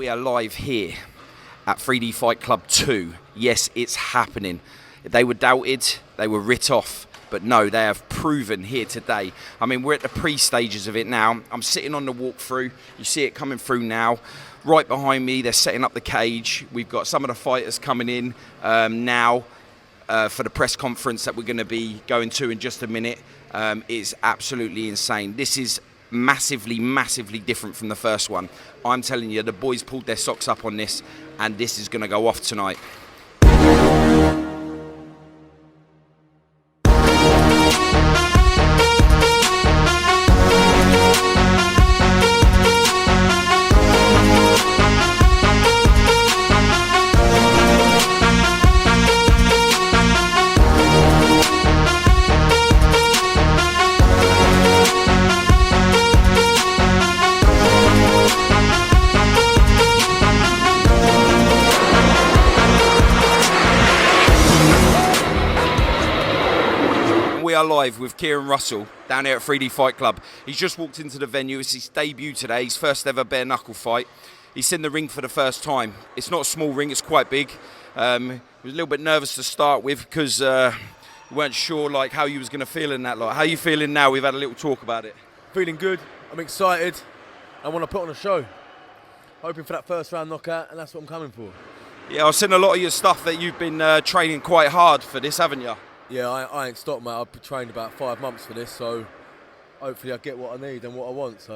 We are live here at 3D Fight Club 2. Yes, it's happening. They were doubted, they were writ off, but no, they have proven here today. I mean, we're at the pre-stages of it now. I'm sitting on the walkthrough. You see it coming through now. Right behind me, they're setting up the cage. We've got some of the fighters coming in now for the press conference that we're going to be going to in just a minute. It's absolutely insane. This is massively, massively different from the first one. I'm telling you, the boys pulled their socks up on this, and this is going to go off tonight. We are live with Kieran Russell down here at 3D Fight Club. He's just walked into the venue. It's his debut today, his first ever bare knuckle fight. He's in the ring for the first time. It's not a small ring, it's quite big. He was a little bit nervous to start with because we weren't sure like how you was going to feel in that lot. How are you feeling now? We've had a little talk about it. Feeling good, I'm excited. I want to put on a show. Hoping for that first round knockout, and that's what I'm coming for. Yeah, I've seen a lot of your stuff that you've been training quite hard for this, haven't you? Yeah, I ain't stopped, mate. I've trained about 5 months for this, so hopefully I get what I need and what I want.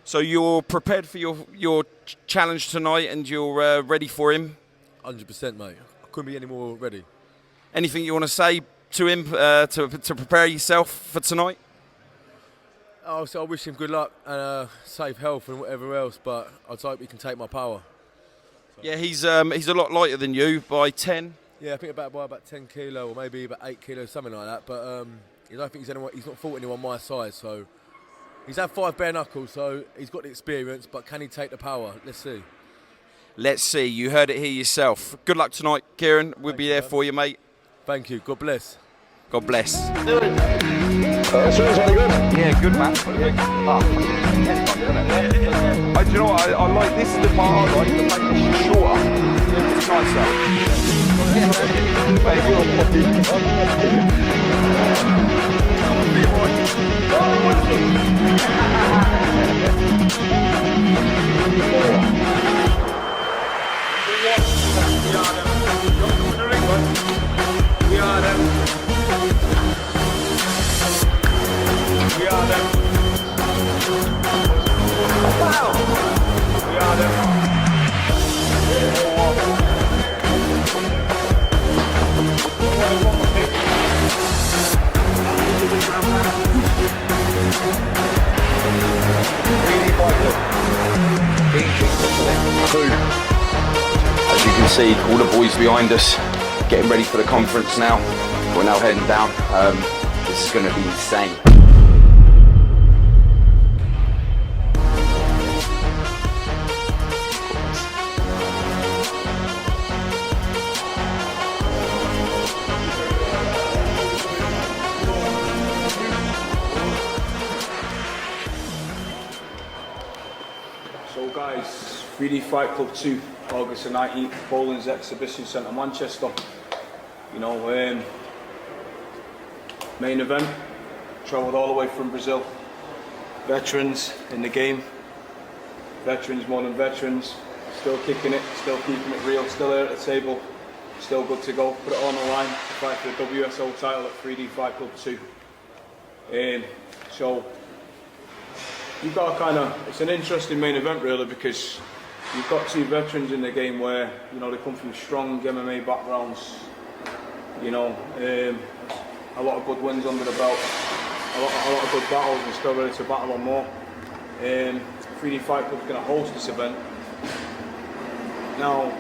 So you're prepared for your challenge tonight, and you're ready for him? 100%, mate. I couldn't be any more ready. Anything you want to say to him to prepare yourself for tonight? I wish him good luck and safe health and whatever else, but I hope he can take my power. So. Yeah, he's a lot lighter than you by 10. Yeah, I think by about 10 kilo or maybe about 8 kilos, something like that. But I don't think he's not fought anyone my size. So he's had 5 bare knuckles, so he's got the experience. But can he take the power? Let's see. Let's see. You heard it here yourself. Good luck tonight, Kieran. We'll be there for you, mate. Thank you. God bless. God bless. Good. Yeah, good man. Do you know what? I like this is the part I like. The fact that she's shorter. It's nicer. Mate, you're As you can see, all the boys behind us getting ready for the conference now. We're now heading down. This is going to be insane. So guys, 3D Fight Club 2, August the 19th, Bowling's Exhibition Centre, Manchester. You know, main event, travelled all the way from Brazil. Veterans in the game, veterans more than veterans, still kicking it, still keeping it real, still here at the table, still good to go. Put it on the line to fight for the WSO title at 3D Fight Club 2. So, you've got it's an interesting main event really, because you've got 2 veterans in the game where, you know, they come from strong MMA backgrounds, you know, a lot of good wins under the belt, a lot of good battles, and still ready to battle on more. 3D Fight Club is going to host this event. Now,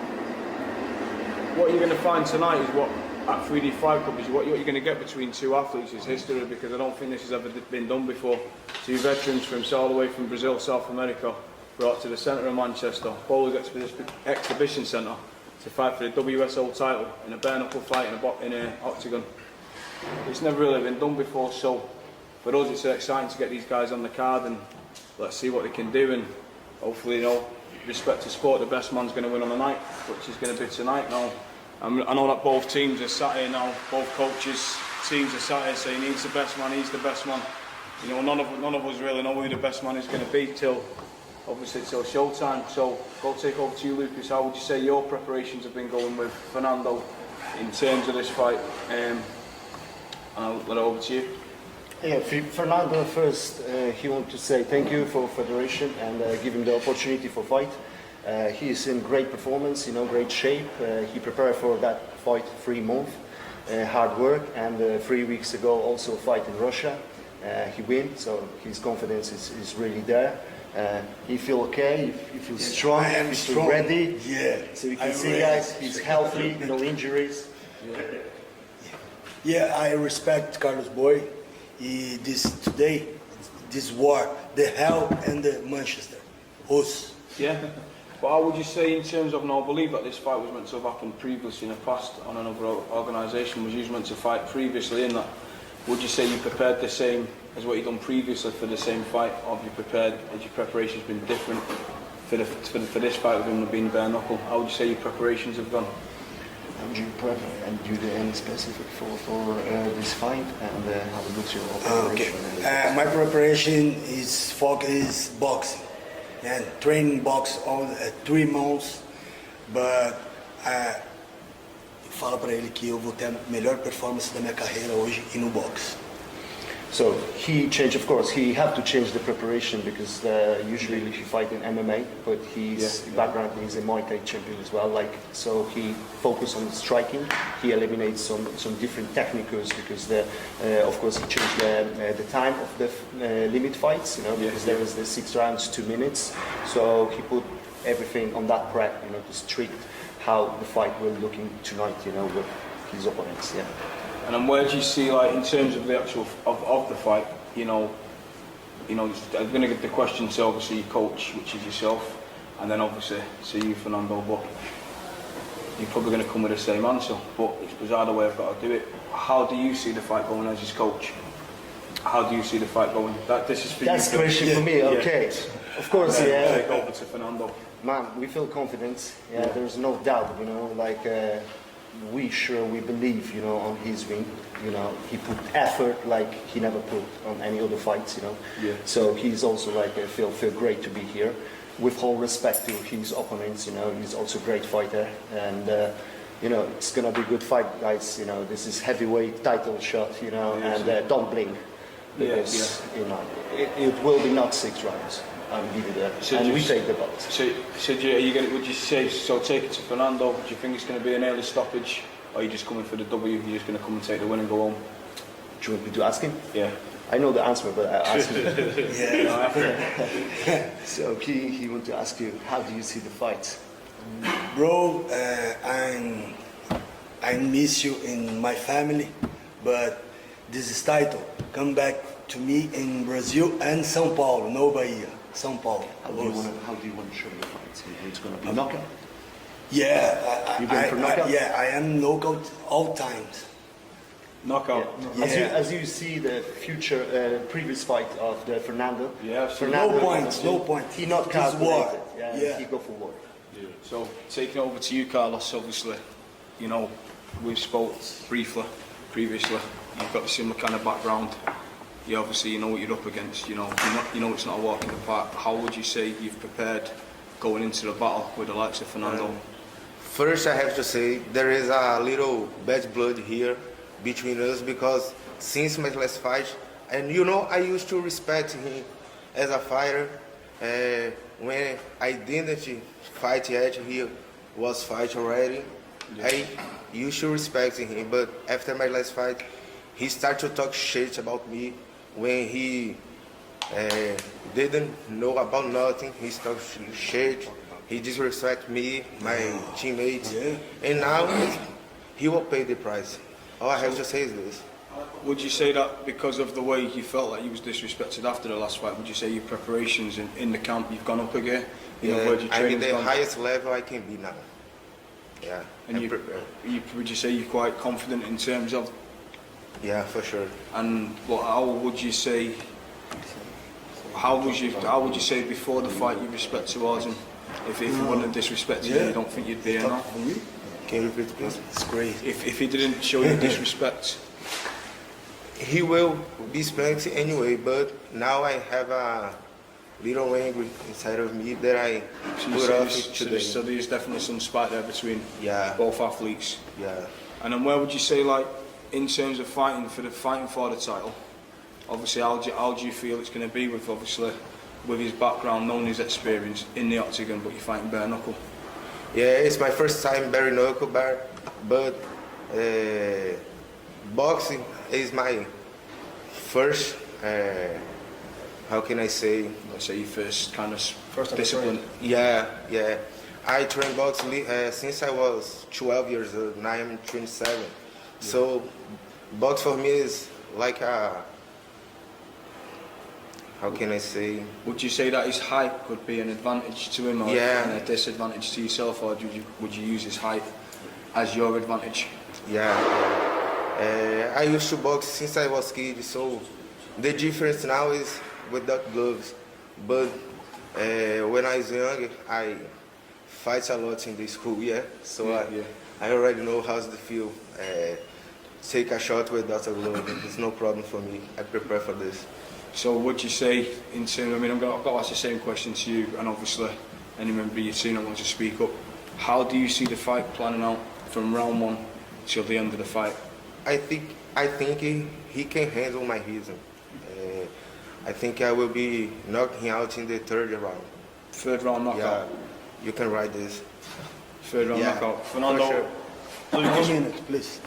what you're going to find tonight is what at 3D Fight Club is what you're going to get between 2 athletes is history, because I don't think this has ever been done before. 2 veterans from all the way from Brazil, South America, brought to the centre of Manchester, Bowling Exhibition Centre, to fight for the WSO title in a bare knuckle fight in an octagon. It's never really been done before, so for us it's exciting to get these guys on the card, and let's see what they can do, and hopefully, you know, respect to sport, the best man's going to win on the night, which is going to be tonight now. I know that both teams are sat here now, both coaches, teams are sat here saying he's the best man, he's the best man. You know, none of us really know who the best man is going to be till showtime. So I'll take over to you, Lucas. How would you say your preparations have been going with Fernando in terms of this fight? And I'll let it over to you. Yeah, Fernando first, he wants to say thank you for Federation and give him the opportunity for fight. He is in great performance, you know, great shape. He prepared for that fight 3 months, hard work, and 3 weeks ago also a fight in Russia. He win, so his confidence is really there. He feel okay, he feels strong, he feels ready. Yeah. So you can see, guys, he's healthy, no injuries. Yeah, I respect Carlos Boy. This war, the hell and the Manchester. Us. Yeah. But how would you say in terms of, I believe that this fight was meant to have happened previously in the past on another organisation, was usually meant to fight previously in that. Would you say you prepared the same as what you've done previously for the same fight, or have you prepared, has your preparations been different for this fight with him being bare knuckle? How would you say your preparations have gone? How would you prep and do any specific for this fight, and how looks your preparation? Okay. My preparation is focus boxing and training box all 3 months, but fala para ele que eu vou ter a melhor performance da minha carreira hoje e no boxe. So he changed, of course, he had to change the preparation because usually he fight in MMA, but his background is a Muay Thai champion as well. So he focused on striking. He eliminates some different techniques because of course he changed the time of the limit fights, you know, because there was the 6 rounds, 2 minutes. So he put everything on that prep, you know, to strict how the fight will looking tonight, you know, with his opponents. Yeah. And then where do you see, like, in terms of the actual of the fight, I'm going to give the question to obviously your coach, which is yourself, and then obviously to you, Fernando. But you're probably going to come with the same answer. But it's bizarre the way I've got to do it. How do you see the fight going as his coach? How do you see the fight going? This is for you. That's the question for me. Okay. Of course, Take over to Fernando. Man, we feel confident. Yeah, there's no doubt. You know, we believe, you know, on his win. You know, he put effort like he never put on any other fights. You know. Yeah. So he's also feel great to be here. With all respect to his opponents, you know, he's also a great fighter, and you know, it's gonna be a good fight, guys. You know, this is heavyweight title shot. You know, and don't blink because you know it will be not 6 rounds. I'll give you that. So and we take the bout. So would you say, take it to Fernando? Do you think it's going to be an early stoppage? Or are you just coming for the W? You're just going to come and take the win and go home? Do you want me to ask him? Yeah. I know the answer, but I ask him. Yeah. So he want to ask you, how do you see the fight? Bro, I miss you in my family, but this is title come back to me in Brazil and São Paulo, no Bahia. São Paulo. How do you want to show your fight? It's going to be knockout? Yeah, You going for knockout? I am knockout all times. Knockout. Yeah. As you see the future previous fight of the Fernando. Yeah. No point. He not This war. Yeah. He go for war. Yeah. So taking over to you, Carlos. Obviously, you know, we've spoke briefly previously. You've got a similar kind of background. You obviously know what you're up against. You know it's not a walk in the park. How would you say you've prepared going into the battle with the likes of Fernando? First, I have to say there is a little bad blood here between us because since my last fight, and you know, I used to respect him as a fighter. When I didn't fight yet, he was fight already. Yeah. I used to respect him, but after my last fight, he started to talk shit about me when he didn't know about nothing. He talked shit. He disrespect me, my teammates, and now he will pay the price. All I have to say is this. Would you say that because of the way you felt like you was disrespected after the last fight, would you say your preparations in the camp, you've gone up again? I'm in the highest level I can be now. Yeah. And would you say you're quite confident in terms of? Yeah, for sure. And how would you say? How would you say before the fight your respect towards him? If he wouldn't have disrespected you, you don't think you'd be here now? Can you repeat, please? It's crazy. If he didn't show you disrespect, He will be spanked anyway, but now I have a little anger inside of me that I put off today. so there's definitely some spite there between Yeah. both athletes. Yeah. And then where would you say, like, in terms of fighting for the title, obviously how do you feel it's going to be with his background, knowing his experience in the octagon, but you're fighting bare knuckle? Yeah, it's my first time bare knuckle, but boxing is my first, how can I say? Let's say your first kind of discipline. Yeah. I train boxing since I was 12 years old, and I am 27. Yeah. So, box for me is like a, how can I say? Would you say that his height could be an advantage to him, or Yeah. a disadvantage to yourself, or would you use his height as your advantage? Yeah. I used to box since I was kid, so the difference now is without gloves. But when I was young, I fight a lot in the school, so I already know how's the feel. Take a shot without a glove, it's no problem for me. I prepare for this. So would you say, in terms, I've got to ask the same question to you, and obviously any member of your team that wants to speak up, how do you see the fight planning out from round 1 till the end of the fight? I think he can handle my reason. I think I will be knocking out in the third round. Third round knockout? Yeah, you can write this. Third round knockout. Fernando, sure. 1 minute, please.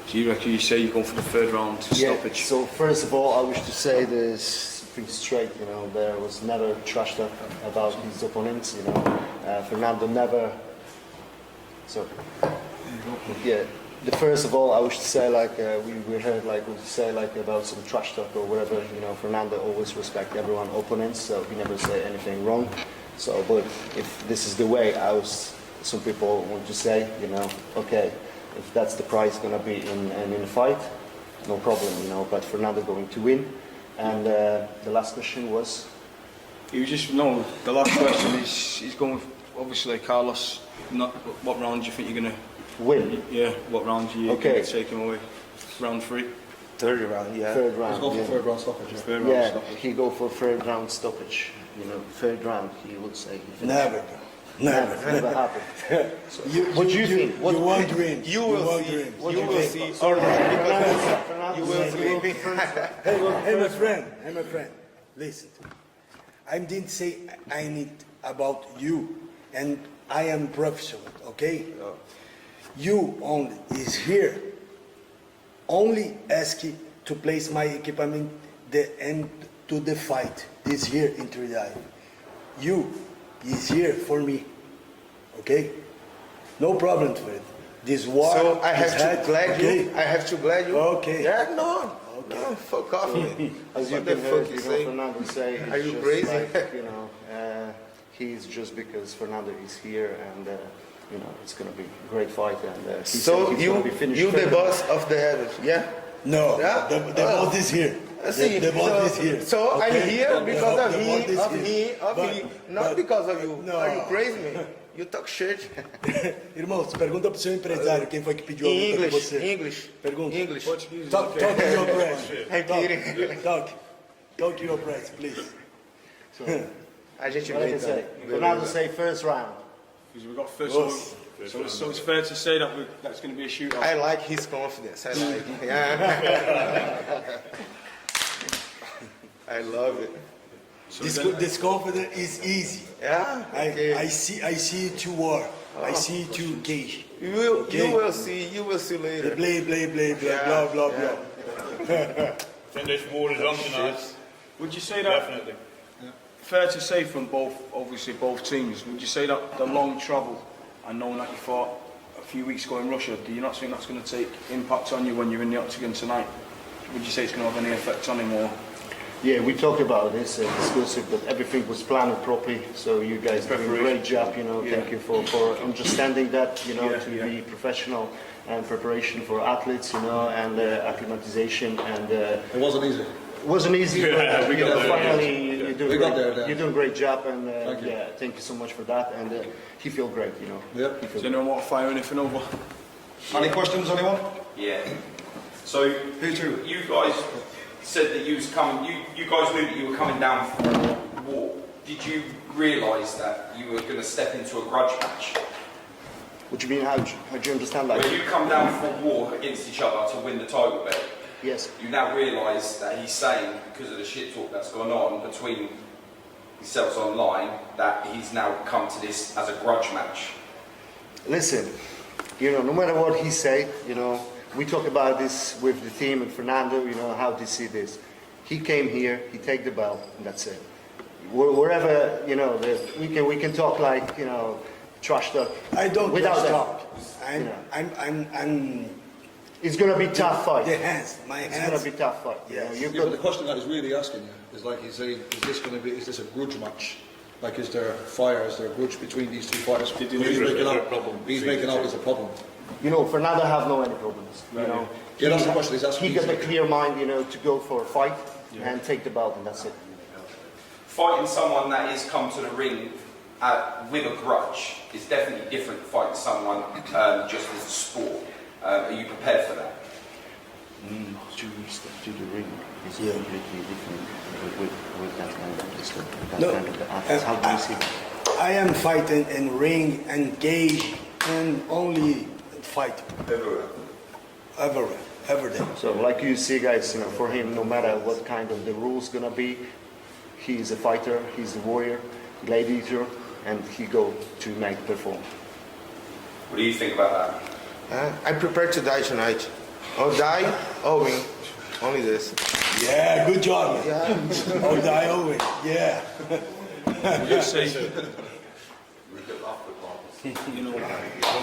do you reckon you say you're going for the third round stoppage? So first of all, I wish to say this pretty straight. There was never trash talk about his opponents. Fernando never. So yeah. First of all, I wish to say we heard about some trash talk or whatever. Fernando always respect everyone opponents, so he never say anything wrong. So, but if this is the way, some people want to say, okay. If that's the price going to be in a fight, no problem, but Fernando going to win. And the last question was? The last question is, he's going, obviously, Carlos, what round do you think you're going to win? Yeah, what round do you going to take him away? Round 3? Third round, yeah. Third round, Let's go for third round stoppage. Third round stoppage. He go for third round stoppage. Third round, he would say. Never happened. So, what do you think? You won't win. You will see. You will see. All right. You will see. Hey, my friend. Listen. I didn't say anything about you, and I am professional. Okay. You only is here. Only ask to place my equipment and to the fight. This here in 3D. You is here for me. Okay? No problem for it. This war. So I have to glad okay. you. I have to glad you. Okay. Yeah, no. Okay. No, fuck off, man. As you What the can fuck hear, you say? Fernando say, Are you just crazy? He's just because Fernando is here, and it's gonna be a great fight, and he So said he's gonna be finished. you the boss of the heavens, yeah? No. Yeah? The boss is here. See, The boss is here. So Okay? I'm here because of The boss is here. him, not because of you. No. Are you crazy, man? You talk shit. Irmãos, pergunta pro seu empresário quem foi que pediu a luta com você. English. Pergunta. English. Talk to your press. I'm kidding. Talk to your press, please. A gente What I vê can say? então. Fernando say first round. Because we've got first. So it's fair to say that's going to be a shootout. I like his confidence. I like. Yeah. I love it. So This confidence is easy. Yeah. Okay. I see it to war. I see it to cage. You will. Okay. You will see later. Play, Yeah, blah. I think this war is on tonight. would you say that? Definitely. Fair to say from both teams, would you say that the long travel and knowing that you fought a few weeks ago in Russia, do you not think that's going to take impact on you when you're in the octagon tonight? Would you say it's going to have any effect on him, or? Yeah, we talked about this exclusive, but everything was planned properly. So you guys did a great job. Thank you for understanding that. To be professional and preparation for athletes. And acclimatization and. It wasn't easy. It wasn't easy, but we got there, finally we got there, you're doing a great job, and Thank you. thank you so much for that. And he feels great, you know. Yeah. He feels Does anyone want to fire anything over? Any questions, anyone? Yeah. So Who to? you guys said that you was coming. You guys knew that you were coming down for a war. Did you realise that you were going to step into a grudge match? What do you mean? How do you understand that? When you come down for war against each other to win the title belt, Yes. you now realise that he's saying, because of the shit talk that's gone on between yourselves online, that he's now come to this as a grudge match. Listen, you know, no matter what he say, you know, we talk about this with the team and Fernando, you know, how they see this. He came here, he take the belt, and that's it. Wherever, you know, we can talk like, you know, trash talk. I don't without trash that. talk. I'm It's gonna be tough fight. the hands, my It's hands. gonna be tough fight. You know, Yes. you've Yeah, but got the question that he's really asking you is like he's saying, is this a grudge match? Like, is there fire? Is there a grudge between these two fighters? Did you He's know making there's a out, problem he's between making the out two? there's a problem. you know, Fernando have no any problems. You know, Yeah, that's the question he's asking. he got a clear mind, you know, to go for a fight and take the belt, and that's it. Fighting someone that has come to the ring with a grudge is definitely different to fighting someone just as a sport. Are you prepared for that? To the ring is Yeah. completely different with that kind of stuff. That No, kind of the how do you see that? I am fighting in ring, engage, and only fight. Every day. So like you see, guys, you know, for him, no matter what kind of the rules gonna be, he's a fighter, he's a warrior, gladiator, and he go to make perform. What do you think about that? I'm prepared to die tonight. Or die or win. Only this. Yeah, good job, man. Oh, die always. Yeah. Let's see. You know,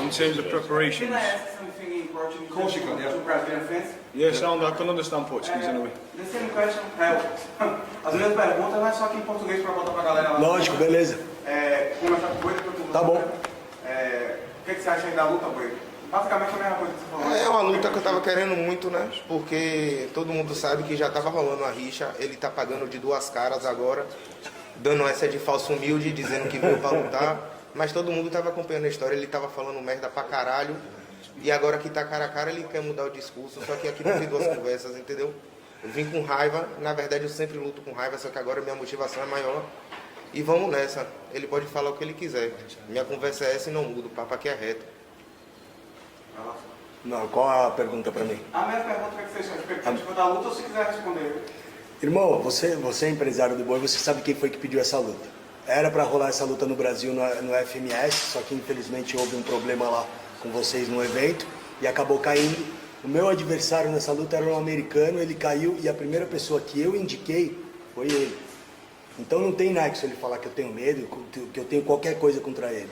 in terms of preparations. Can I ask something in Portuguese? Of course you can, yeah. To Brazilian fans? Yes, I can understand Portuguese anyway. The same question. As minhas perguntas não é só aqui em português para botar pra galera lá. Lógico, beleza. Começar com o Boeira, porque Tá bom. o que você acha aí da luta, Boeira? Basicamente a mesma coisa que você falou. É uma luta que eu tava querendo muito, né? Porque todo mundo sabe que já tava rolando uma rixa. Ele tá pagando de duas caras agora, dando essa de falso humilde, dizendo que veio pra lutar. Mas todo mundo tava acompanhando a história, ele tava falando merda pra caralho. E agora que tá cara a cara, ele quer mudar o discurso. Só que aqui não tem duas conversas, entendeu? Eu vim com raiva, na verdade eu sempre luto com raiva, só que agora minha motivação é maior. E vamos nessa. Ele pode falar o que ele quiser. Minha conversa é essa e não muda, o papo aqui é reto. Não, qual a pergunta para mim? A minha pergunta é que vocês são expectativa da luta ou se quiser responder? Irmão, você é empresário do boi, você sabe quem foi que pediu essa luta. Era para rolar essa luta no Brasil, no FMS, só que infelizmente houve um problema lá com vocês no evento e acabou caindo. O meu adversário nessa luta era um americano, ele caiu e a primeira pessoa que eu indiquei foi ele. Então não tem nexo ele falar que eu tenho medo, que eu tenho qualquer coisa contra ele.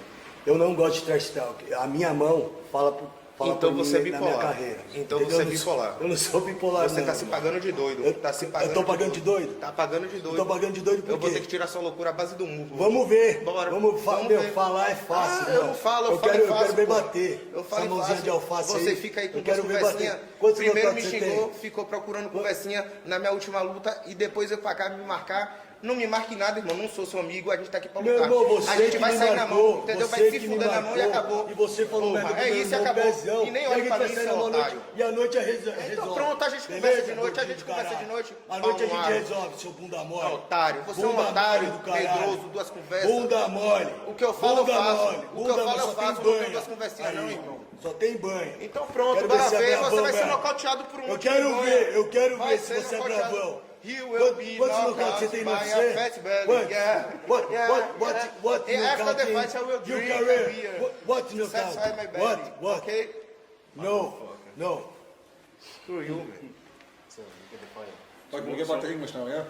Eu não gosto de trash talk. A minha mão fala Então por você é mim na minha bipolar. carreira. Então Entendeu? você é bipolar. Eu não sou bipolar, Você não, tá se irmão. pagando de doido. Tá se pagando Eu tô pagando de doido? Tá pagando de doido. Eu tô pagando de doido por Eu vou quê? ter que tirar sua loucura à base do murro. Vamos ver. Bora. Vamos ver. falar é fácil. Eu mano. não falo, eu quero ver bater. Eu falo Essa mãozinha fácil. de alface Você aí. fica aí com eu duas quero ver conversinhas. bater. Quantos Primeiro me nocautes você xingou, tem? ficou procurando conversinha na minha última luta e depois eu pra cá me marcar. Não me marque nada, irmão. Não sou seu amigo, a gente tá aqui pra Meu lutar. irmão, você a gente que vai me sair marcou, na mão, entendeu? você Vai se que me fuder na mão e marcou, acabou. E você falou Porra, merda é do meu isso e irmão, acabou. Pezão. E nem E a olhe gente pra vai mim, sair seu na noite. otário. E a noite resolve. Então pronto, a gente conversa Beleza, de noite, a gordinho gente do conversa caralho. de noite. A noite a gente Arrumado. resolve, seu bunda mole. Otário, você é um Bunda otário, mole do caralho. medroso, duas conversas. Bunda mole. O que eu falo, eu Bunda faço. mole. O que eu Bunda falo, mole, eu só faço. tem Não tem banha. duas conversinhas, Aí, não, irmão. Só tem banho. Então pronto, Quero ver bora se é ver. Você bravão, vai ser velho. nocauteado por um Eu monte de quero banha. ver, eu quero Vai ver se ser você é nocauteado. bravão. He will be Quantos nocautes você knocked tem no by a UFC? fat belly. What? Yeah. What And after knockout the fight, is I will your drink a career? beer. What to knockout? satisfy my belly. What? Okay? No. Screw you, man. Like, we'll get back to English now, yeah?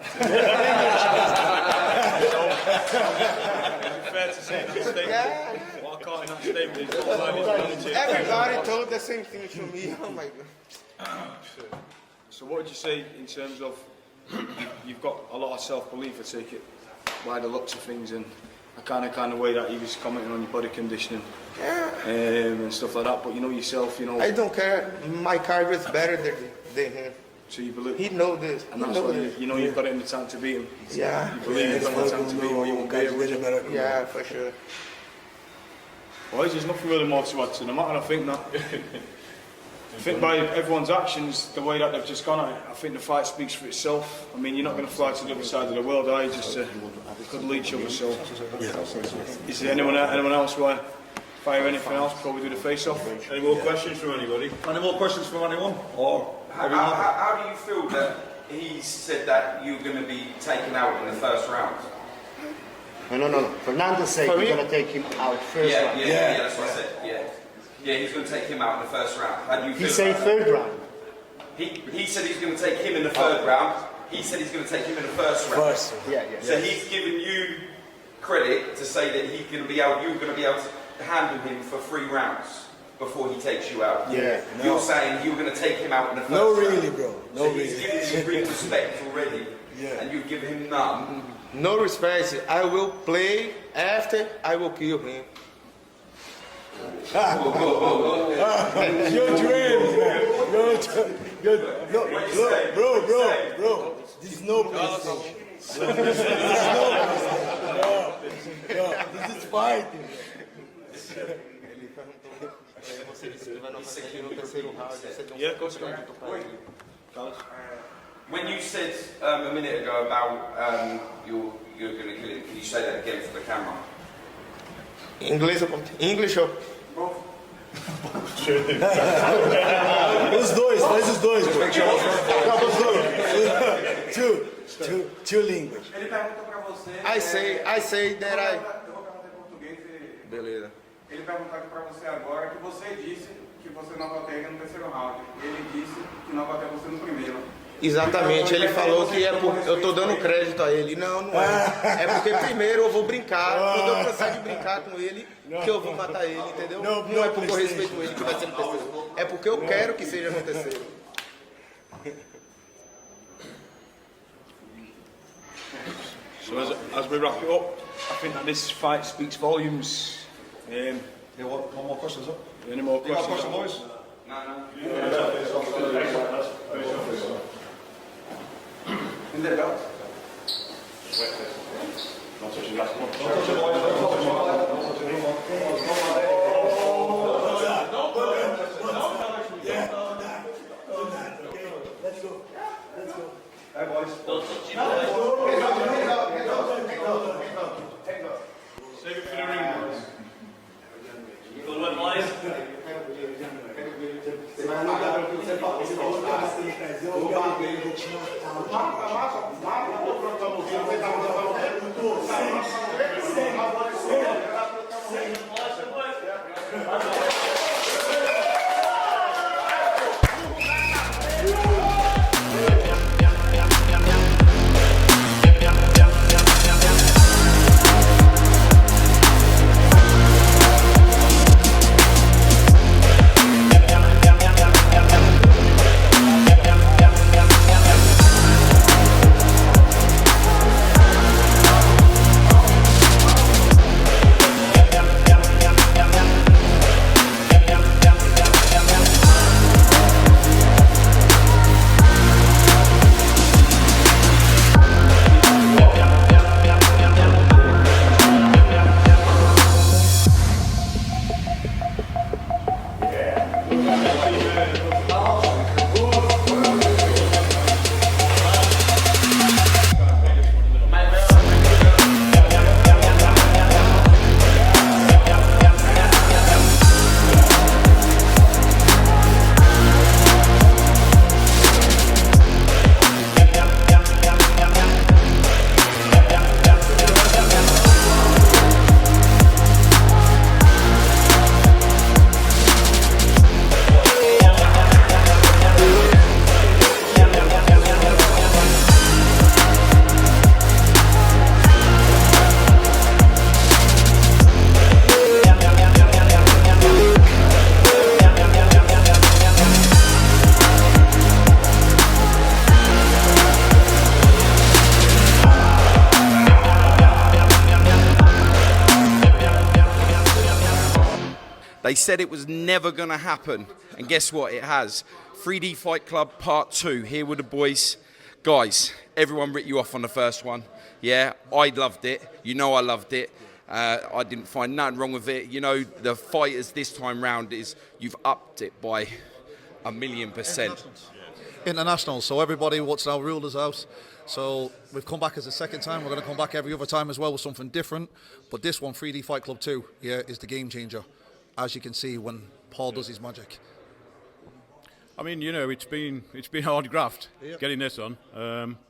Fair to say that statement. Yeah. What I can't in that statement is not allowed to Everybody told the same thing to me. Oh my god. So what would you say in terms of you've got a lot of self-belief, I take it, by the looks of things, and a kind of way that he was commenting on your body conditioning and stuff like that. But you know yourself, you know. I don't care. My career is better than him. So you believe. He knows this. And that's why you know you've got it in the tank to beat him. Yeah. You believe you've got it in the tank to beat him, or you won't be here, would you? Yeah, for sure. Well, there's nothing really more to add to the matter. I think that. I think by everyone's actions, the way that they've just gone at it, I think the fight speaks for itself. I mean, you're not going to fly to the other side of the world, are you? Just to cuddle each other. So, is there anyone else want to fire anything else before we do the face-off? Any more questions from anybody? Any more questions from anyone? Or how do you feel that he said that you're going to be taken out in the first round? No. Fernando said he's going to take him out first round. Yeah, that's what I said. Yeah, he's going to take him out in the first round. How do you feel? He said third round. He said he's going to take him in the third round. He said he's going to take him in the first round. Yeah. So he's giving you credit to say that he's going to be out. You're going to be able to handle him for 3 rounds before he takes you out. Yeah. You're saying you're going to take him out in the first round. No, really, bro. No, so he's giving you real respect already, and you've given him none. No respect. I will play after I will kill him. Your dreams, man. Bro. This is no PlayStation. This is fighting. When you said a minute ago about you're going to kill him, can you say that again for the camera? English ou... Os dois, faz os dois, bro. Two language. Ele pergunta pra você. I say that I... Eu vou perguntar em português. Beleza. Ele perguntou aqui pra você agora que você disse que você não nocauteia ele no terceiro round. Ele disse que nocauteia você no primeiro. Exatamente, ele falou que é por... Eu tô dando crédito a ele. Não é. É porque primeiro eu vou brincar. Quando eu cansar de brincar com ele, que eu vou matar ele, entendeu? Não é porque eu respeito ele que vai ser no terceiro. É porque eu quero que seja no terceiro. So as we wrap it up, I think that this fight speaks volumes. Yeah, one more question, is it? Any more You got a questions? question, boys? In the belt. Hey, boys. Save it for the ring, boys. Good one, boys. They said it was never going to happen, and guess what? It has. 3D Fight Club Part 2, here with the boys. Guys, everyone writ you off on the first one. Yeah, I loved it. You know I loved it. I didn't find nothing wrong with it. You know, the fighters this time round you've upped it by 1,000,000%. International, so everybody what's now ruled us out. So we've come back as a second time. We're going to come back every other time as well with something different. But this one, 3D Fight Club 2, yeah, is the game changer. As you can see when Paul does his magic. I mean, you know, it's been hard graft getting this on,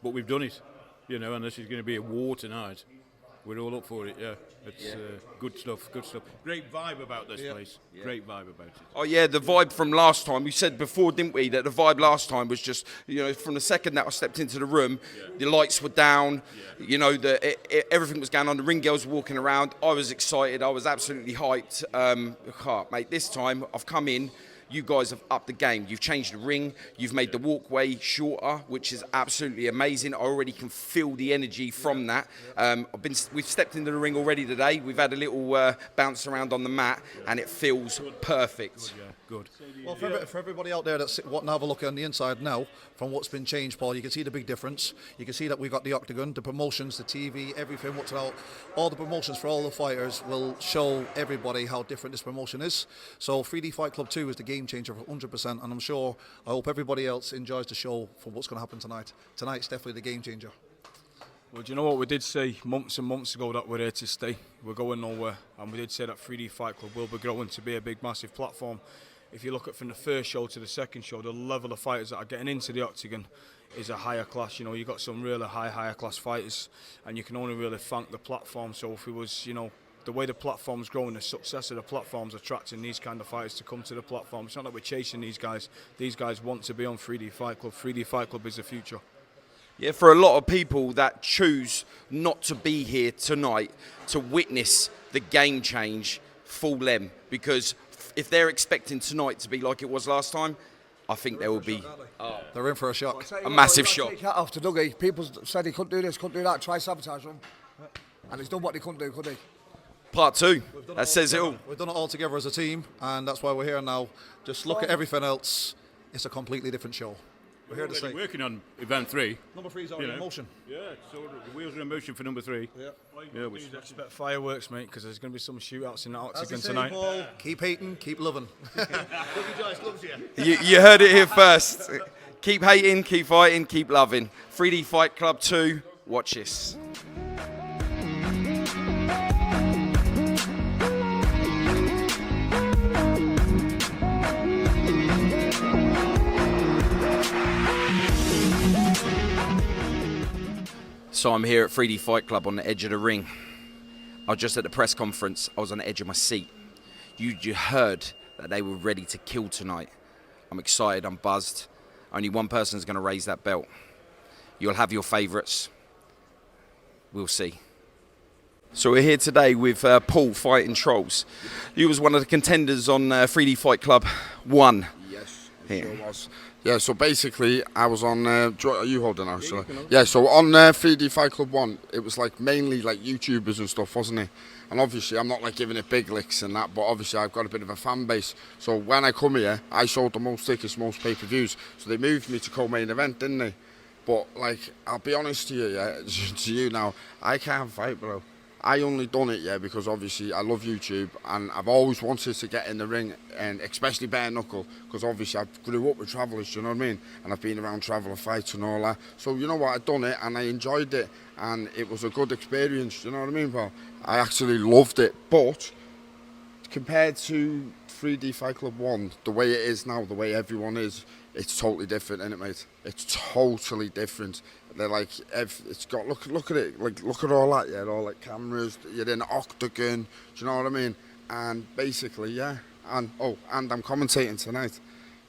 but we've done it, you know, and this is going to be a war tonight. We're all up for it, yeah. It's good stuff, good stuff. Great vibe about this place. Yeah. Great vibe about it. Oh yeah, the vibe from last time. We said before, didn't we, that the vibe last time was just, you know, from the second that I stepped into the room, the lights were down, you know, everything was going on. The ring girls were walking around. I was excited. I was absolutely hyped. Mate, this time I've come in. You guys have upped the game. You've changed the ring. You've made the walkway shorter, which is absolutely amazing. I already can feel the energy from that. We've stepped into the ring already today. We've had a little bounce around on the mat, and it feels perfect. Good. Well, for everybody out there that's wanting to have a look on the inside now, from what's been changed, Paul, you can see the big difference. You can see that we've got the octagon, the promotions, the TV, everything, what's out. All the promotions for all the fighters will show everybody how different this promotion is. So 3D Fight Club 2 is the game changer for 100%, and I'm sure, I hope everybody else enjoys the show for what's going to happen tonight. Tonight's definitely the game changer. Well, do you know what we did say months and months ago, that we're here to stay? We're going nowhere, and we did say that 3D Fight Club will be growing to be a big, massive platform. If you look at from the first show to the second show, the level of fighters that are getting into the octagon is a higher class. You know, you've got some really higher class fighters, and you can only really thank the platform. So if it was, you know, the way the platform's growing, the success of the platform's attracting these kind of fighters to come to the platform. It's not that we're chasing these guys. These guys want to be on 3D Fight Club. 3D Fight Club is the future. Yeah, for a lot of people that choose not to be here tonight to witness the game change, fool them, because if they're expecting tonight to be like it was last time, I think there will be they're in for a shock. A massive shock. Take that off to Dougie. People said he couldn't do this, couldn't do that, try sabotage him. And he's done what he couldn't do, could he? Part 2, that says it all. We've done it all together as a team, and that's why we're here now. Just look at everything else. It's a completely different show. We're here to say. Working on event 3. Number 3 is already in motion. Yeah, so the wheels are in motion for number 3. Yeah, We should expect fireworks, mate, because there's going to be some shootouts in that As octagon they say, tonight. Paul, keep hating, keep loving. You heard it here first. Keep hating, keep fighting, keep loving. 3D Fight Club 2, watch this. So I'm here at 3D Fight Club on the edge of the ring. I was just at the press conference. I was on the edge of my seat. You heard that they were ready to kill tonight. I'm excited, I'm buzzed. Only one person's going to raise that belt. You'll have your favourites. We'll see. So we're here today with Paul fighting Trolls. You was one of the contenders on 3D Fight Club 1. Yes, here. sure was. Yeah, so basically I was on, are you holding now? So, yeah, so on 3D Fight Club 1, it was like mainly like YouTubers and stuff, wasn't it? And obviously I'm not like giving it big licks and that, but obviously I've got a bit of a fan base. So when I come here, I sold the most tickets, most pay-per-views. So they moved me to co-main event, didn't they? But like, I'll be honest to you, yeah, to you now, I can't fight, bro. I only done it, yeah, because obviously I love YouTube and I've always wanted to get in the ring, and especially bare knuckle, because obviously I grew up with travellers, you know what I mean? And I've been around traveller fights and all that. So you know what, I done it and I enjoyed it and it was a good experience, you know what I mean, pal? I actually loved it, but compared to 3D Fight Club 1, the way it is now, the way everyone is, it's totally different, isn't it, mate? It's totally different. They're like, it's got, look at it, like, look at all that, yeah, all like cameras, you're in an octagon, do you know what I mean? And basically, yeah, and I'm commentating tonight.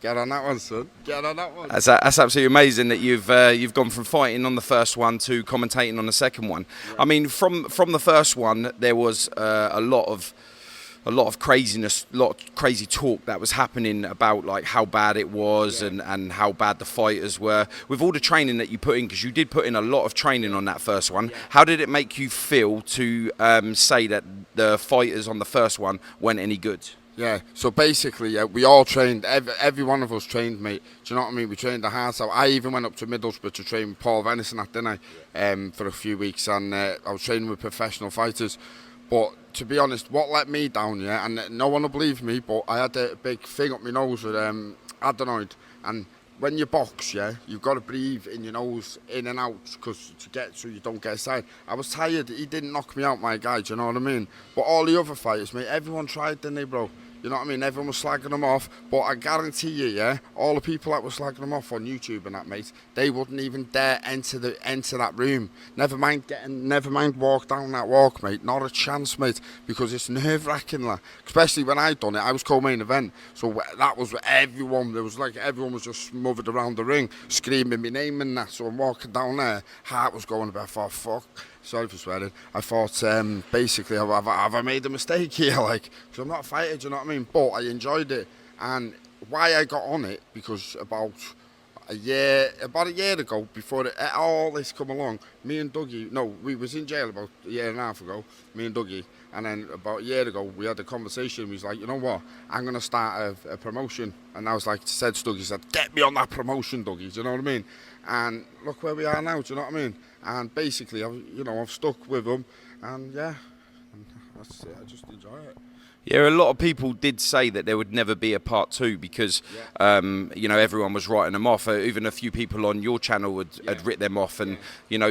Get on that one, son. Get on that one. That's absolutely amazing that you've gone from fighting on the first one to commentating on the second one. Yeah. I mean, from the first one, there was a lot of craziness, a lot of crazy talk that was happening about like how bad it was, yeah, and how bad the fighters were. With all the training that you put in, because you did put in a lot of training on that first one, yeah, how did it make you feel to say that the fighters on the first one weren't any good? Yeah, so basically, yeah, we all trained, every one of us trained, mate. Do you know what I mean? We trained the heart out. I even went up to Middlesbrough to train with Paul Venison, didn't I? For a few weeks, and I was training with professional fighters. But to be honest, what let me down, yeah, and no one will believe me, but I had a big thing up my nose with adenoid, and when you box, yeah, you've got to breathe in your nose, in and out, because to get so you don't get aside. I was tired. He didn't knock me out, my guy. Do you know what I mean? But all the other fighters, mate, everyone tried, didn't they, bro? You know what I mean? Everyone was slagging them off, but I guarantee you, yeah, all the people that were slagging them off on YouTube and that, mate, they wouldn't even dare enter that room. Never mind walk down that walk, mate. Not a chance, mate, because it's nerve-wracking, like. Especially when I done it, I was co-main event, so that was everyone. There was like everyone was just smothered around the ring, screaming my name and that. So I'm walking down there, heart was going about, for fuck. Sorry for swearing. I thought, basically, have I made a mistake here? Like, because I'm not a fighter, do you know what I mean? But I enjoyed it. And why I got on it, because about a year ago, before all this come along, me and Dougie, we was in jail about a year and a half ago, me and Dougie, and then about a year ago, we had a conversation. We was like, you know what, I'm going to start a promotion. And I was like, said to Dougie, he said, get me on that promotion, Dougie, do you know what I mean? And look where we are now, do you know what I mean? And basically, I've stuck with them, and yeah, and that's it. I just enjoy it. Yeah, a lot of people did say that there would never be a part 2 because, everyone was writing them off. Even a few people on your channel had written them off, and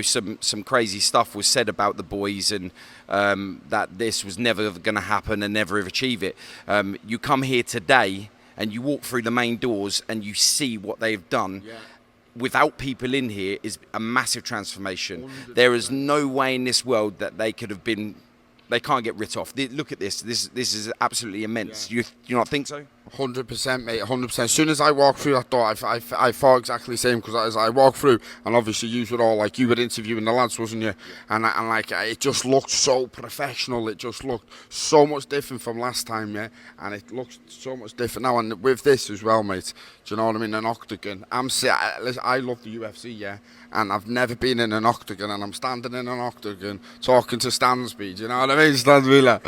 some crazy stuff was said about the boys, and that this was never going to happen and never achieve it. You come here today and you walk through the main doors and you see what they've done. Yeah. Without people in here is a massive transformation. 100%. There is no way in this world that they could have been. They can't get writ off. Look at this. This is absolutely immense. Yeah. You not think so? 100%, mate. 100%. As soon as I walked through that door, I thought exactly the same, because as I walked through, and obviously you were all like, you were interviewing the lads, wasn't you? And like it just looked so professional. It just looked so much different from last time, yeah. And it looks so much different now. And with this as well, mate. Do you know what I mean? An octagon. I love the UFC, yeah. And I've never been in an octagon, and I'm standing in an octagon talking to Stansby. Do you know what I mean? Stansby, like,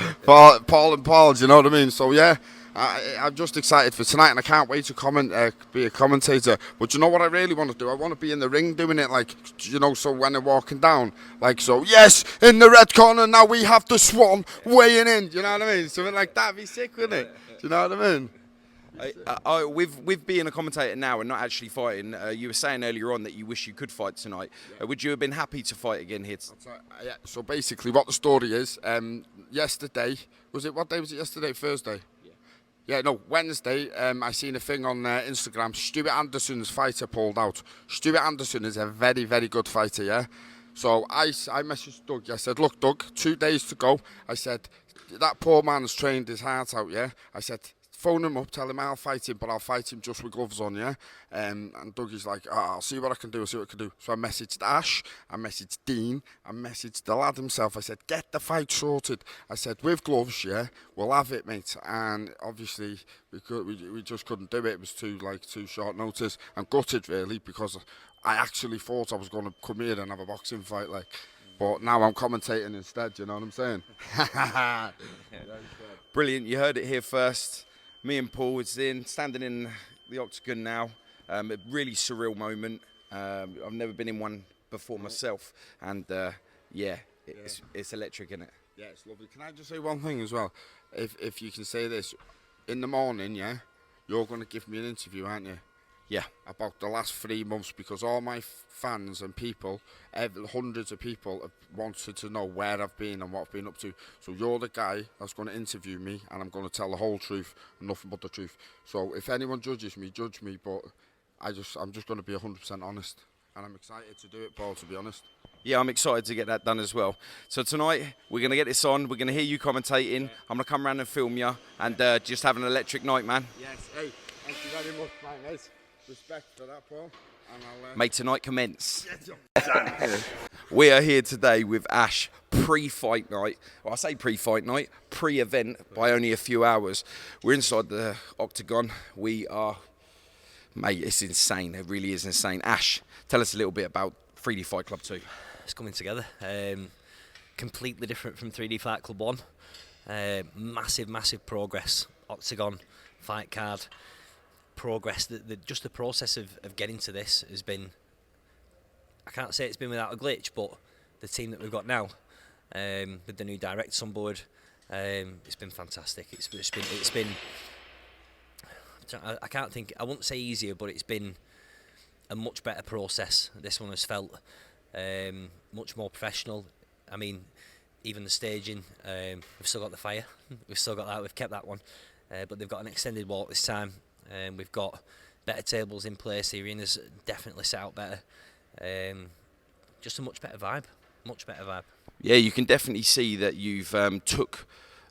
Paul. Do you know what I mean? So yeah. I'm just excited for tonight, and I can't wait to be a commentator. But you know what I really want to do? I want to be in the ring doing it, like, so when they're walking down, like, so, yes, in the red corner, now we have the Swan weighing in, do you know what I mean? Something like that would be sick, wouldn't it? Do you know what I mean? With being a commentator now and not actually fighting, you were saying earlier on that you wish you could fight tonight. Would you have been happy to fight again here? Yeah, so basically what the story is, yesterday, what day was it yesterday? Thursday? Yeah, no, Wednesday, I seen a thing on Instagram. Stuart Anderson's fighter pulled out. Stuart Anderson is a very, very good fighter, yeah? So I messaged Doug. I said, look, Doug, 2 days to go. I said, that poor man's trained his heart out, yeah? I said, phone him up, tell him I'll fight him, but I'll fight him just with gloves on, yeah? And Dougie's like, I'll see what I can do, So I messaged Ash, I messaged Dean, I messaged the lad himself. I said, get the fight sorted. I said, with gloves, yeah, we'll have it, mate. And obviously, we just couldn't do it. It was too short notice. I'm gutted, really, because I actually thought I was going to come here and have a boxing fight, like. But now I'm commentating instead, you know what I'm saying? Brilliant, you heard it here first. Me and Paul was standing in the octagon now. A really surreal moment. I've never been in one before myself, and it's electric, isn't it? Yeah, it's lovely. Can I just say one thing as well? If you can say this, in the morning, yeah, you're going to give me an interview, aren't you? Yeah. About the last 3 months, because all my fans and people, hundreds of people, have wanted to know where I've been and what I've been up to. So you're the guy that's going to interview me, and I'm going to tell the whole truth and nothing but the truth. So if anyone judges me, judge me, but I'm just going to be 100% honest. And I'm excited to do it, Paul, to be honest. Yeah, I'm excited to get that done as well. So tonight, we're going to get this on. We're going to hear you commentating. Yeah. I'm going to come around and film you, and just have an electric night, man. Yes, hey, thank you very much, mate. Respect for that, Paul. And May tonight commence. We are here today with Ash, pre-fight night. Well, I say pre-fight night, pre-event by only a few hours. We're inside the octagon. We are, mate, it's insane. It really is insane. Ash, tell us a little bit about 3D Fight Club 2. It's coming together. Completely different from 3D Fight Club 1. Massive progress. octagon, fight card, progress. Just the process of getting to this has been, I can't say it's been without a glitch, but the team that we've got now, with the new directors on board, it's been fantastic. It's been I can't think, I wouldn't say easier, but it's been a much better process. This one has felt much more professional. I mean, even the staging, we've still got the fire, we've still got that, we've kept that one, but they've got an extended walk this time. We've got better tables in place, the arena's definitely set out better. Just a much better vibe. Yeah, you can definitely see that you've took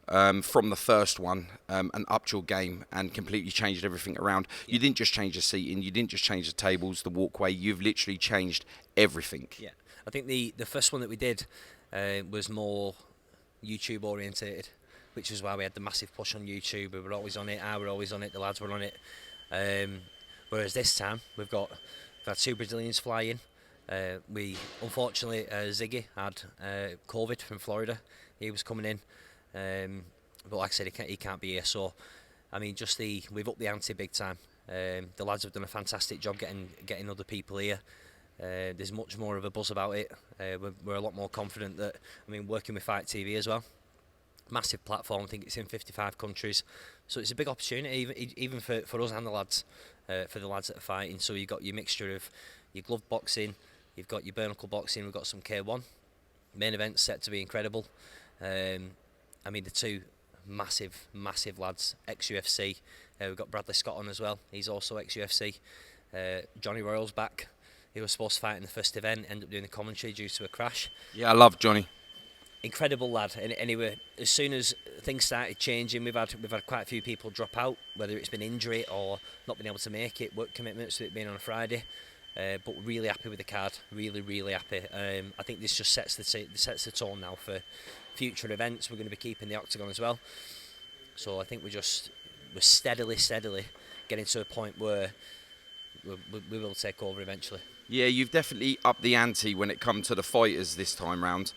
from the first one and upped your game and completely changed everything around. You didn't just change the seating, you didn't just change the tables, the walkway, you've literally changed everything. Yeah, I think the first one that we did was more YouTube orientated, which is why we had the massive push on YouTube. We were always on it, I were always on it, the lads were on it. Whereas this time we've had 2 Brazilians fly in. We unfortunately Ziggy had COVID from Florida. He was coming in, but like I said, he can't be here. So I mean, we've upped the ante big time. The lads have done a fantastic job getting other people here. There's much more of a buzz about it. We're a lot more confident that, I mean, working with Fight TV as well, massive platform. I think it's in 55 countries, so it's a big opportunity even for us and the lads, for the lads that are fighting. So you've got your mixture of your glove boxing, you've got your bare knuckle boxing, we've got some K1 main events set to be incredible. I mean, the 2 massive lads, ex-UFC. We've got Bradley Scott on as well, he's also ex-UFC. Johnny Royal's back. He was supposed to fight in the first event, ended up doing the commentary due to a crash. Yeah, I love Johnny. Incredible lad. And anyway, as soon as things started changing, we've had quite a few people drop out, whether it's been injury or not being able to make it, work commitments, with it being on a Friday. But really happy with the card, really happy. I think this just sets the tone now for future events. We're going to be keeping the octagon as well. So I think we're steadily getting to a point where we will take over eventually. Yeah, you've definitely upped the ante when it comes to the fighters this time round.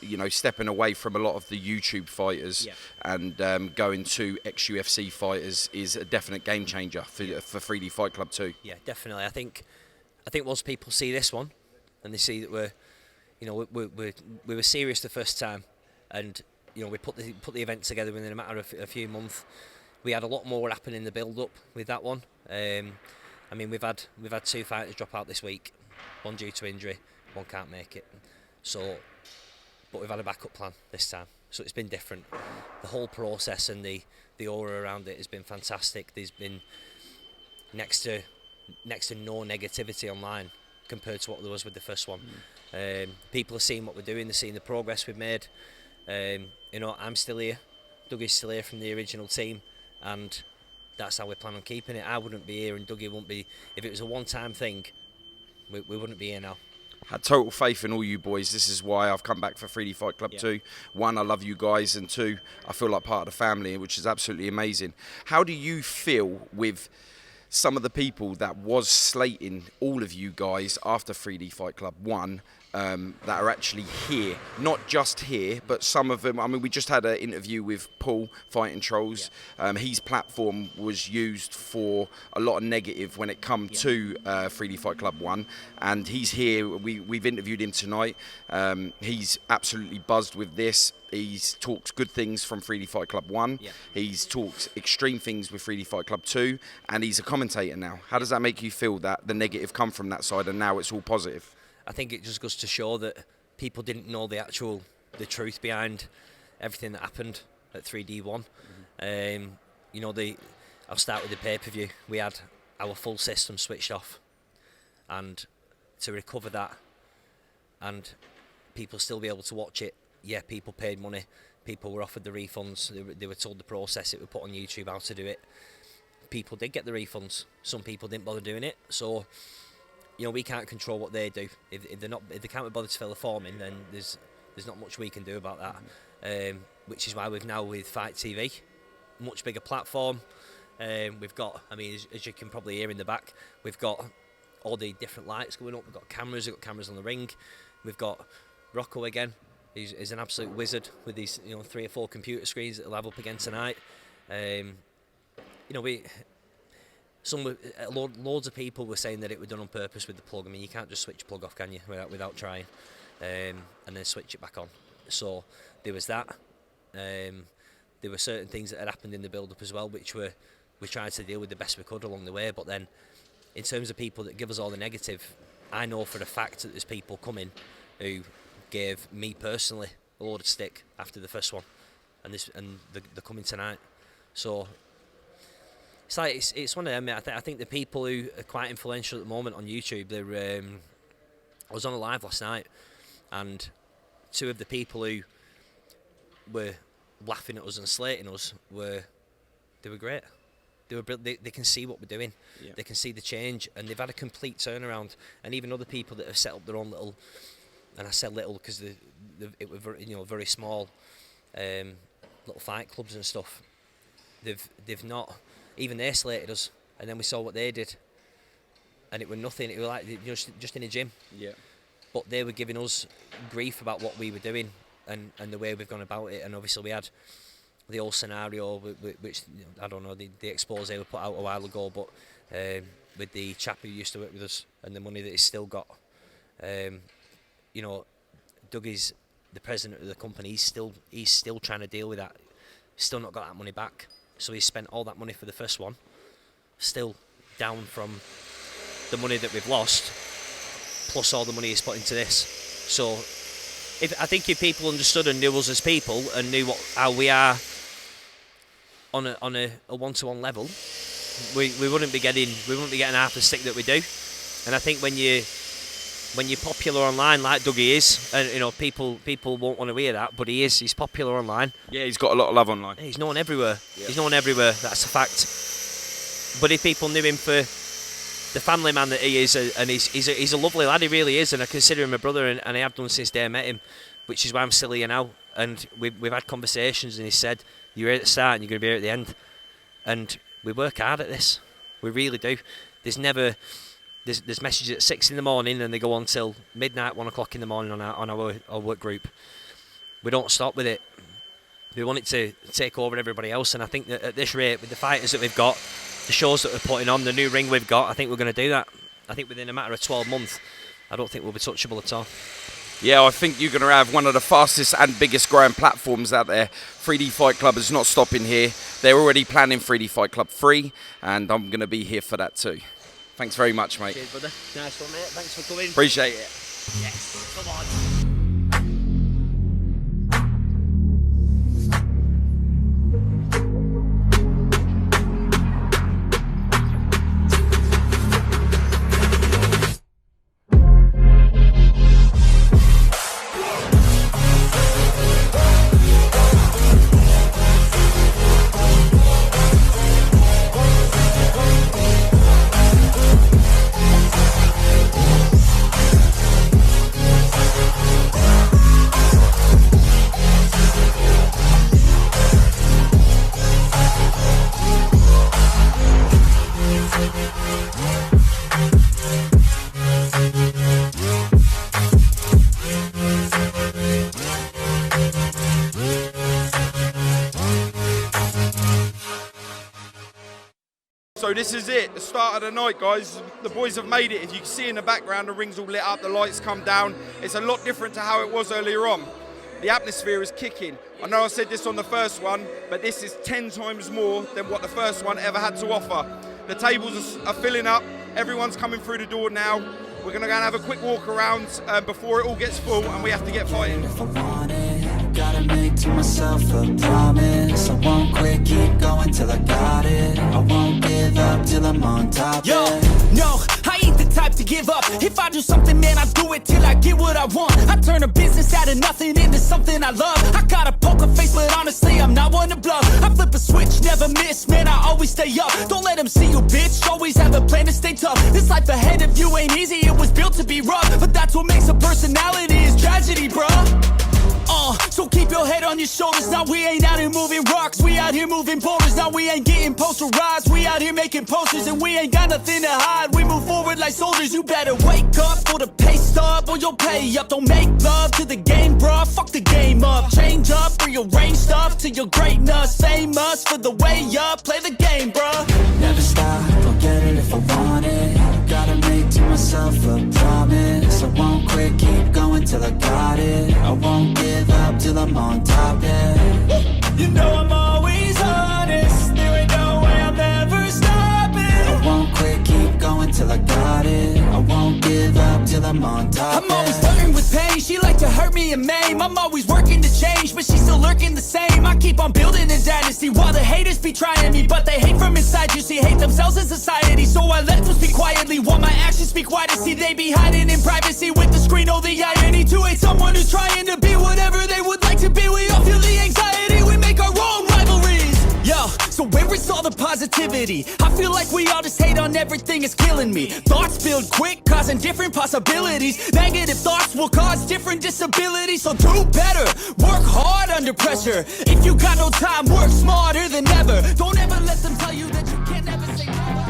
You know, stepping away from a lot of the YouTube fighters and going to ex-UFC fighters is a definite game changer for 3D Fight Club 2. Yeah, definitely. I think once people see this one and they see that we were serious the first time, and we put the event together within a matter of a few months. We had a lot more happen in the build-up with that one. I mean, we've had 2 fighters drop out this week, one due to injury, one can't make it. So, but we've had a backup plan this time, so it's been different. The whole process and the aura around it has been fantastic. There's been next to no negativity online compared to what there was with the first one. People are seeing what we're doing, they're seeing the progress we've made. I'm still here, Dougie's still here from the original team, and that's how we plan on keeping it. I wouldn't be here and Dougie wouldn't be. If it was a one-time thing, we wouldn't be here now. Had total faith in all you boys. This is why I've come back for 3D Fight Club 2. 1, I love you guys, and 2, I feel like part of the family, which is absolutely amazing. How do you feel with some of the people that was slating all of you guys after 3D Fight Club 1 that are actually here? Not just here, but some of them. I mean, we just had an interview with Paul, Fighting Trolls. His platform was used for a lot of negative when it come to 3D Fight Club 1, and he's here. We've interviewed him tonight. He's absolutely buzzed with this. He's talked good things from 3D Fight Club 1. He's talked extreme things with 3D Fight Club 2, and he's a commentator now. How does that make you feel that the negative come from that side and now it's all positive? I think it just goes to show that people didn't know the truth behind everything that happened at 3D1. I'll start with the pay-per-view. We had our full system switched off, and to recover that and people still be able to watch it, people paid money, people were offered the refunds, they were told the process, it would put on YouTube how to do it. People did get the refunds, some people didn't bother doing it, so we can't control what they do. If they can't be bothered to fill a form in, then there's not much we can do about that. Which is why we've now, with Fight TV, much bigger platform. We've got, as you can probably hear in the back, we've got all the different lights going up. We've got cameras on the ring. We've got Rocco again. He's an absolute wizard with these 3 or 4 computer screens that he'll have up again tonight. Loads of people were saying that it was done on purpose with the plug. I mean, you can't just switch plug off, can you, without trying, and then switch it back on. So there was that. There were certain things that had happened in the build-up as well, which we tried to deal with the best we could along the way. But then, in terms of people that give us all the negative, I know for a fact that there's people coming who gave me personally a load of stick after the first one, and they're coming tonight. So it's one of them. I think the people who are quite influential at the moment on YouTube. I was on a live last night, and two of the people who were laughing at us and slating us were great. They can see what we're doing. Yeah. They can see the change, and they've had a complete turnaround. And even other people that have set up their own little, and I said little because it were very small little fight clubs and stuff. They've not, even they slated us, and then we saw what they did, and it was nothing. It was like just in a gym. Yeah. But they were giving us grief about what we were doing and the way we've gone about it. And obviously we had the whole scenario, which I don't know, the expose they were put out a while ago, but with the chap who used to work with us and the money that he's still got, Dougie's the president of the company. He's still trying to deal with that. Still not got that money back. So he spent all that money for the first one, still down from the money that we've lost, plus all the money he's put into this. So I think if people understood and knew us as people and knew how we are on a one-to-one level, we wouldn't be getting half the stick that we do. And I think when you're popular online like Dougie is, and people won't want to hear that, but he's popular online. Yeah, he's got a lot of love online. He's known everywhere. Yeah. He's known everywhere. That's a fact. But if people knew him for the family man that he is, and he's a lovely lad, he really is, and I consider him a brother, and I have done since day I met him, which is why I'm still here now. And we've had conversations, and he said, "You're here at the start, and you're going to be here at the end." And we work hard at this. We really do. There's messages at 6 in the morning, and they go on till midnight, 1 o'clock in the morning on our work group. We don't stop with it. We want it to take over everybody else, and I think that at this rate, with the fighters that we've got, the shows that we're putting on, the new ring we've got, I think we're going to do that. I think within a matter of 12 months, I don't think we'll be touchable at all. Yeah, I think you're going to have one of the fastest and biggest growing platforms out there. 3D Fight Club is not stopping here. They're already planning 3D Fight Club 3, and I'm going to be here for that too. Thanks very much, mate. Cheers, brother. Nice one, mate. Thanks for coming. Appreciate it. Yes, come on. So this is it, the start of the night, guys. The boys have made it. As you can see in the background, the ring's all lit up, the lights come down. It's a lot different to how it was earlier on. The atmosphere is kicking. I know I said this on the first one, but this is 10 times more than what the first one ever had to offer. The tables are filling up. Everyone's coming through the door now. We're going to go and have a quick walk around before it all gets full, and we have to get fighting. If I want it, gotta make to myself a promise. I won't quit, keep going till I got it. I won't give up till I'm on top. Yo, no, I ain't the type to give up. If I do something, man, I do it till I get what I want. I turn a business out of nothing into something I love. I got a poker face, but honestly, I'm not one to bluff. I flip a switch, never miss, man, I always stay up. Don't let them see you, bitch, always have a plan to stay tough. This life ahead of you ain't easy, it was built to be rough. But that's what makes a personality, is tragedy, bruh. So keep your head on your shoulders. Now we ain't out here moving rocks, we out here moving boulders. Now we ain't getting posterized, we out here making posters. And we ain't got nothing to hide, we move forward like soldiers. You better wake up for the pay stub or you'll pay up. Don't make love to the game, bruh, fuck the game up. Change up, rearrange stuff to your greatness. Famous for the way up, play the game, bruh. Never stop, I'll get it if I want it. Gotta make to myself a promise. I won't quit, keep going till I got it. I won't give up till I'm on top, yeah. You know I'm always honest, there ain't no way I'm ever stopping. I won't quit, keep going till I got it. I won't give up till I'm on top, I'm always flirting with pain, she like to hurt me and maim. I'm always working to change, but she's still lurking the same. I keep on building a dynasty while the haters be trying me. But they hate from inside, you see, hate themselves in society. So I let them speak quietly while my actions speak wider. See, they be hiding in privacy with the screen. Oh, the irony to hate someone who's trying to be whatever they would like to be. We all feel the anxiety, we make our own rivalries. Yo, so where is all the positivity? I feel like we all just hate on everything, it's killing me. Thoughts build quick, causing different possibilities. Negative thoughts will cause different disabilities. So do better, work hard under pressure. If you got no time, work smarter than ever. Don't ever let them tell you that you can never say never.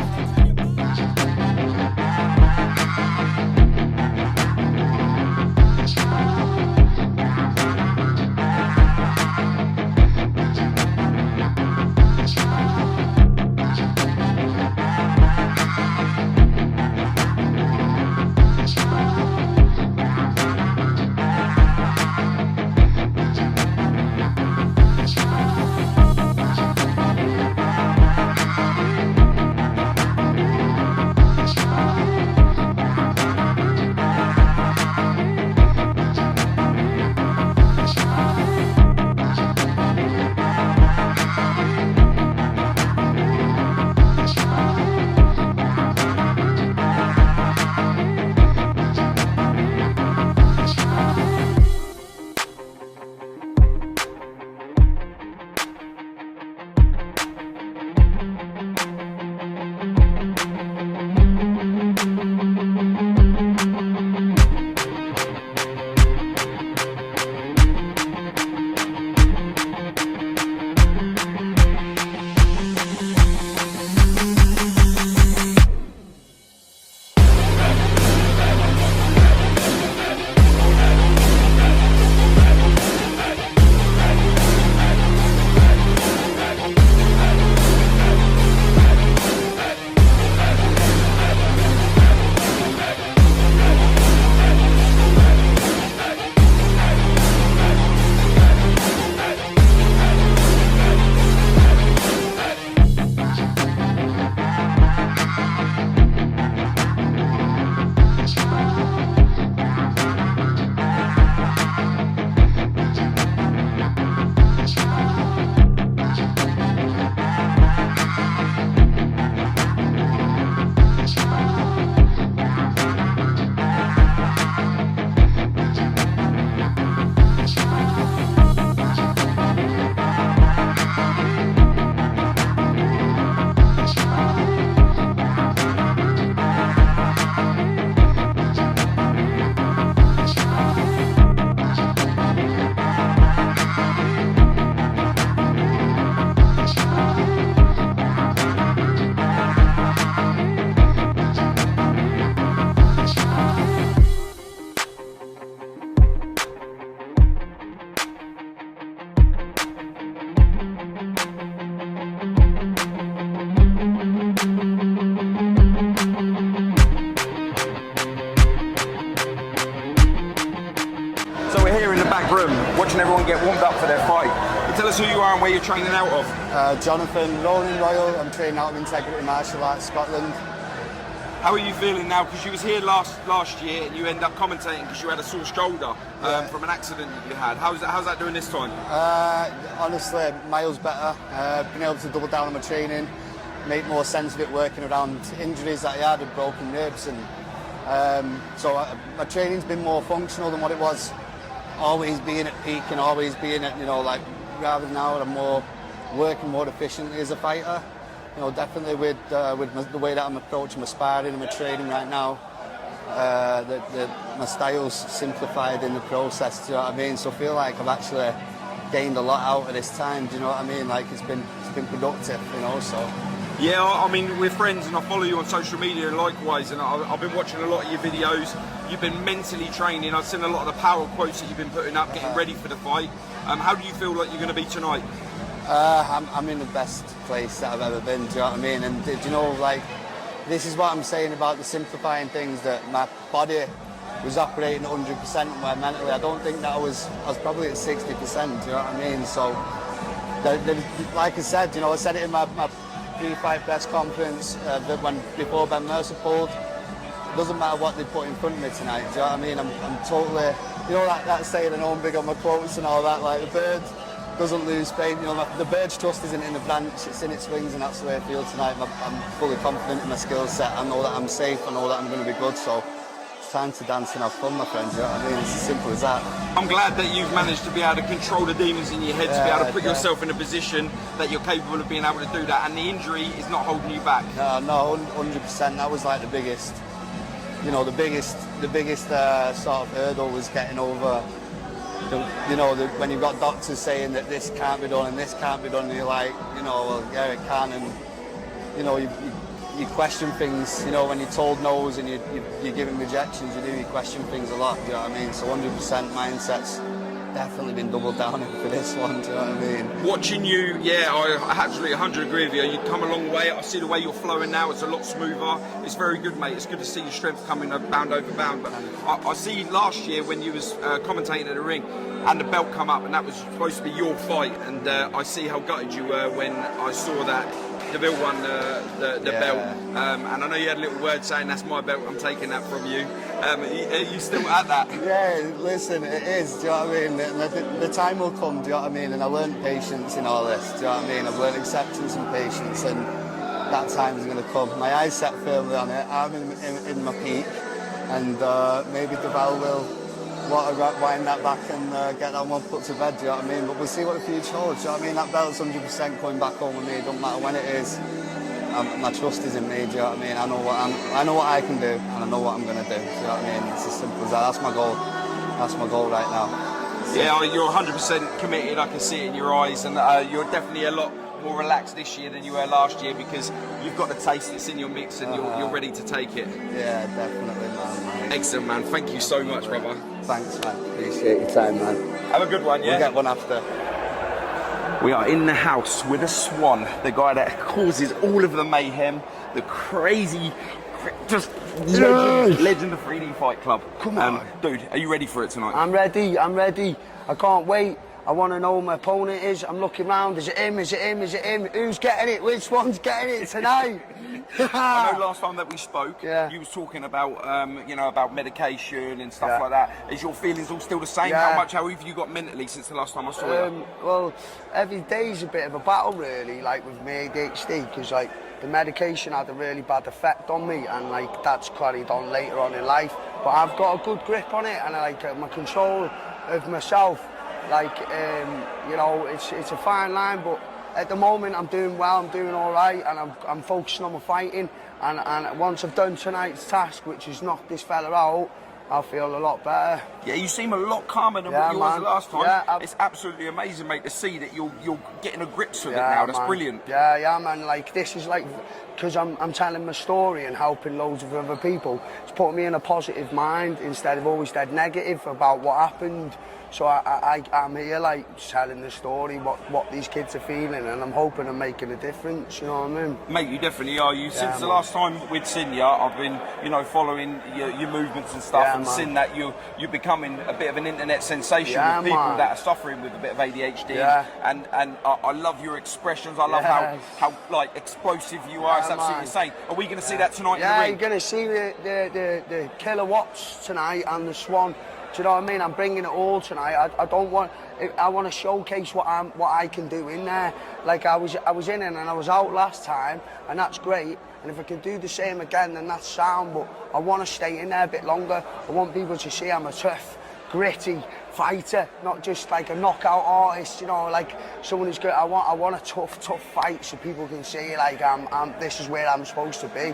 watching everyone get warmed up for their fight. Tell us who you are and where you're training out of. Jonathan, Roland Royal. I'm training out of Integrity Martial Arts, Scotland. How are you feeling now? Because you was here last year and you ended up commentating because you had a sore shoulder from an accident that you had. How's that doing this time? Honestly, miles better. Been able to double down on my training, make more sense of it working around injuries that I had and broken ribs, and so my training's been more functional than what it was. Always being at peak and always being at, like rather than now I'm more working more efficiently as a fighter. Definitely with the way that I'm approaching my sparring and my training right now, My style's simplified in the process, do you know what I mean? So I feel like I've actually gained a lot out of this time, do you know what I mean? Like it's been productive, you know, so. Yeah, I mean, we're friends and I follow you on social media and likewise, and I've been watching a lot of your videos. You've been mentally training. I've seen a lot of the power quotes that you've been putting up, getting ready for the fight. How do you feel like you're going to be tonight? I'm in the best place that I've ever been, do you know what I mean? And do you know, like, this is what I'm saying about the simplifying things, that my body was operating 100% where mentally I don't think that I was probably at 60%, do you know what I mean? So, like I said, you know, I said it in my pre-fight press conference before Ben Mercer pulled. It doesn't matter what they put in front of me tonight, do you know what I mean? I'm totally, you know, that saying, and I'm big on my quotes and all that, like the bird doesn't lose faith, you know, the bird's trust isn't in the branch, it's in its wings, and that's the way I feel tonight. I'm fully confident in my skill set. I know that I'm safe, I know that I'm going to be good, so it's time to dance and have fun, my friends, you know what I mean? It's as simple as that. I'm glad that you've managed to be able to control the demons in your head, to be able to put yourself in a position that you're capable of being able to do that, and the injury is not holding you back. No, 100%. That was like the biggest, you know, the biggest sort of hurdle was getting over. You know, when you've got doctors saying that this can't be done and this can't be done, and you're like, you know, well, yeah, it can, and you know, you question things. You know, when you're told no's and you're given rejections, you question things a lot. Do you know what I mean? So 100% mindset's definitely been doubled down for this one. Do you know what I mean? Watching you, yeah, I absolutely 100 agree with you. You've come a long way. I see the way you're flowing now. It's a lot smoother. It's very good, mate. It's good to see your strength coming bound over bound. But I see last year when you was commentating in the ring and the belt come up, and that was supposed to be your fight. And I see how gutted you were when I saw that DeVille won the belt. And I know you had a little word saying, that's my belt, I'm taking that from you. Are you still at that? Yeah, listen, it is, do you know what I mean? The time will come, do you know what I mean? And I learned patience in all this, do you know what I mean? I've learned acceptance and patience, and that time is going to come. My eyes set firmly on it. I'm in my peak, and maybe DeVille will want to wind that back and get that one put to bed, do you know what I mean? But we'll see what the future holds, do you know what I mean? That belt's 100% coming back home with me, it doesn't matter when it is. My trust is in me, do you know what I mean? I know what I can do, and I know what I'm going to do, do you know what I mean? It's as simple as that. That's my goal. That's my goal right now. Yeah, you're 100% committed, I can see it in your eyes, and you're definitely a lot more relaxed this year than you were last year, because you've got the taste that's in your mix and you're ready to take it. Yeah, definitely, man. Excellent, man. Thank you so much, brother. Thanks, man. Appreciate your time, man. Have a good one, yeah? We'll get one after. We are in the house with a Swan, the guy that causes all of the mayhem, the crazy, just legend of 3D Fight Club. Come on. Dude, are you ready for it tonight? I'm ready. I can't wait. I want to know who my opponent is. I'm looking round. Is it him? Is it him? Is it him? Who's getting it? Which one's getting it tonight? I know last time that we spoke, you was talking about, you know, about medication and stuff like that. Is your feelings all still the same? How have you got mentally since the last time I saw you? Well, every day's a bit of a battle, really, like with my ADHD, because like the medication had a really bad effect on me, and like that's carried on later on in life. But I've got a good grip on it, and I like my control of myself. Like, you know, it's a fine line, but at the moment I'm doing well, I'm doing all right, and I'm focusing on my fighting. And once I've done tonight's task, which is knock this fella out, I'll feel a lot better. Yeah, you seem a lot calmer than what you was last time. Yeah, it's absolutely amazing, mate, to see that you're getting a grip with it now. That's brilliant. Yeah, man. Like, this is like, because I'm telling my story and helping loads of other people. It's put me in a positive mind instead of always dead negative about what happened. So I'm here, like, telling the story, what these kids are feeling, and I'm hoping I'm making a difference, you know what I mean? Mate, you definitely are. Since the last time we'd seen you, I've been, you know, following your movements and stuff, and seen that you're becoming a bit of an internet sensation with people that are suffering with a bit of ADHD. And I love your expressions. I love how like explosive you are. It's absolutely insane. Are we going to see that tonight in the ring? Yeah, you're going to see the kilowatts tonight and the Swan. Do you know what I mean? I'm bringing it all tonight. I want to showcase what I can do in there. Like I was in and I was out last time, and that's great. And if I can do the same again, then that's sound. But I want to stay in there a bit longer. I want people to see I'm a tough gritty fighter, not just like a knockout artist, you know, like someone who's good. I want a tough fight so people can see like this is where I'm supposed to be.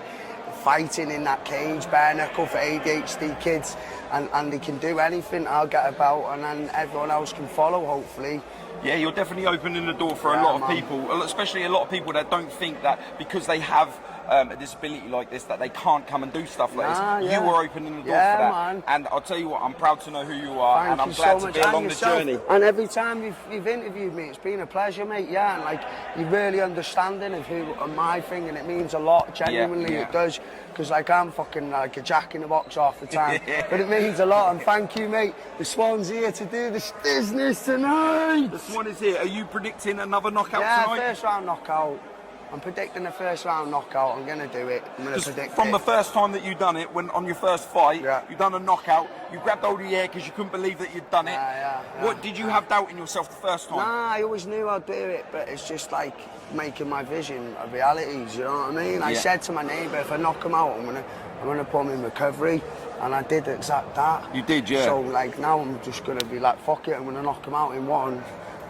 Fighting in that cage, bare knuckle for ADHD kids, and they can do anything. I'll get a belt, and then everyone else can follow, hopefully. Yeah, you're definitely opening the door for a lot of people, especially a lot of people that don't think that because they have a disability like this that they can't come and do stuff like this. You are opening the door for that. Man. And I'll tell you what, I'm proud to know who you are, and I'm glad to be along the journey. And every time you've interviewed me, it's been a pleasure, mate. Yeah, and like you're really understanding of who my thing, and it means a lot. Genuinely, it does. Because like I'm fucking like a jack in the box half the time, but it means a lot. And thank you, mate. The Swan's here to do this business tonight. The Swan is here. Are you predicting another knockout tonight? Yeah, first round knockout. I'm predicting the first round knockout. I'm going to do it. I'm going to predict from the first time that you done it, when on your first fight, you done a knockout, you grabbed hold of the air because you couldn't believe that you'd done it. What did you have doubt in yourself the first time? Nah, I always knew I'd do it, but it's just like making my vision a reality. You know what I mean? I said to my neighbour, if I knock him out, I'm gonna put him in recovery, and I did exact that. You did, yeah. So like now I'm just gonna be like, fuck it, I'm gonna knock him out in one,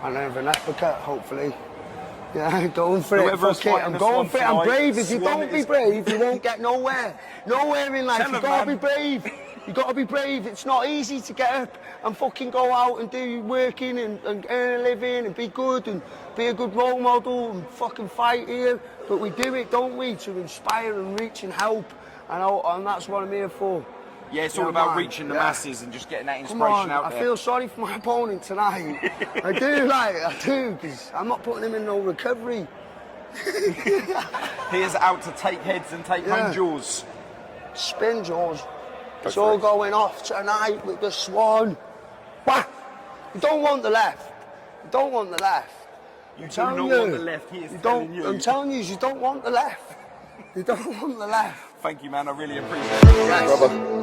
and then have an uppercut, hopefully. Yeah, I'm going for it. Fuck it. I'm going for it. I'm brave. If you don't be brave, you won't get nowhere. Nowhere in life. You gotta be brave. You gotta be brave. It's not easy to get up and fucking go out and do working and earn a living and be good and be a good role model and fucking fight here. But we do it, don't we, to inspire and reach and help. And that's what I'm here for. Yeah, it's all about reaching the masses and just getting that inspiration out there. I feel sorry for my opponent tonight. I do, because I'm not putting him in no recovery. He is out to take heads and take home jaws. Spin jaws. It's all going off tonight with the Swan. Bah! You don't want the left. You don't want the left. You do not want the left. He is telling you. I'm telling you don't want the left. You don't want the left. Thank you, man. I really appreciate it. Yes. Brother.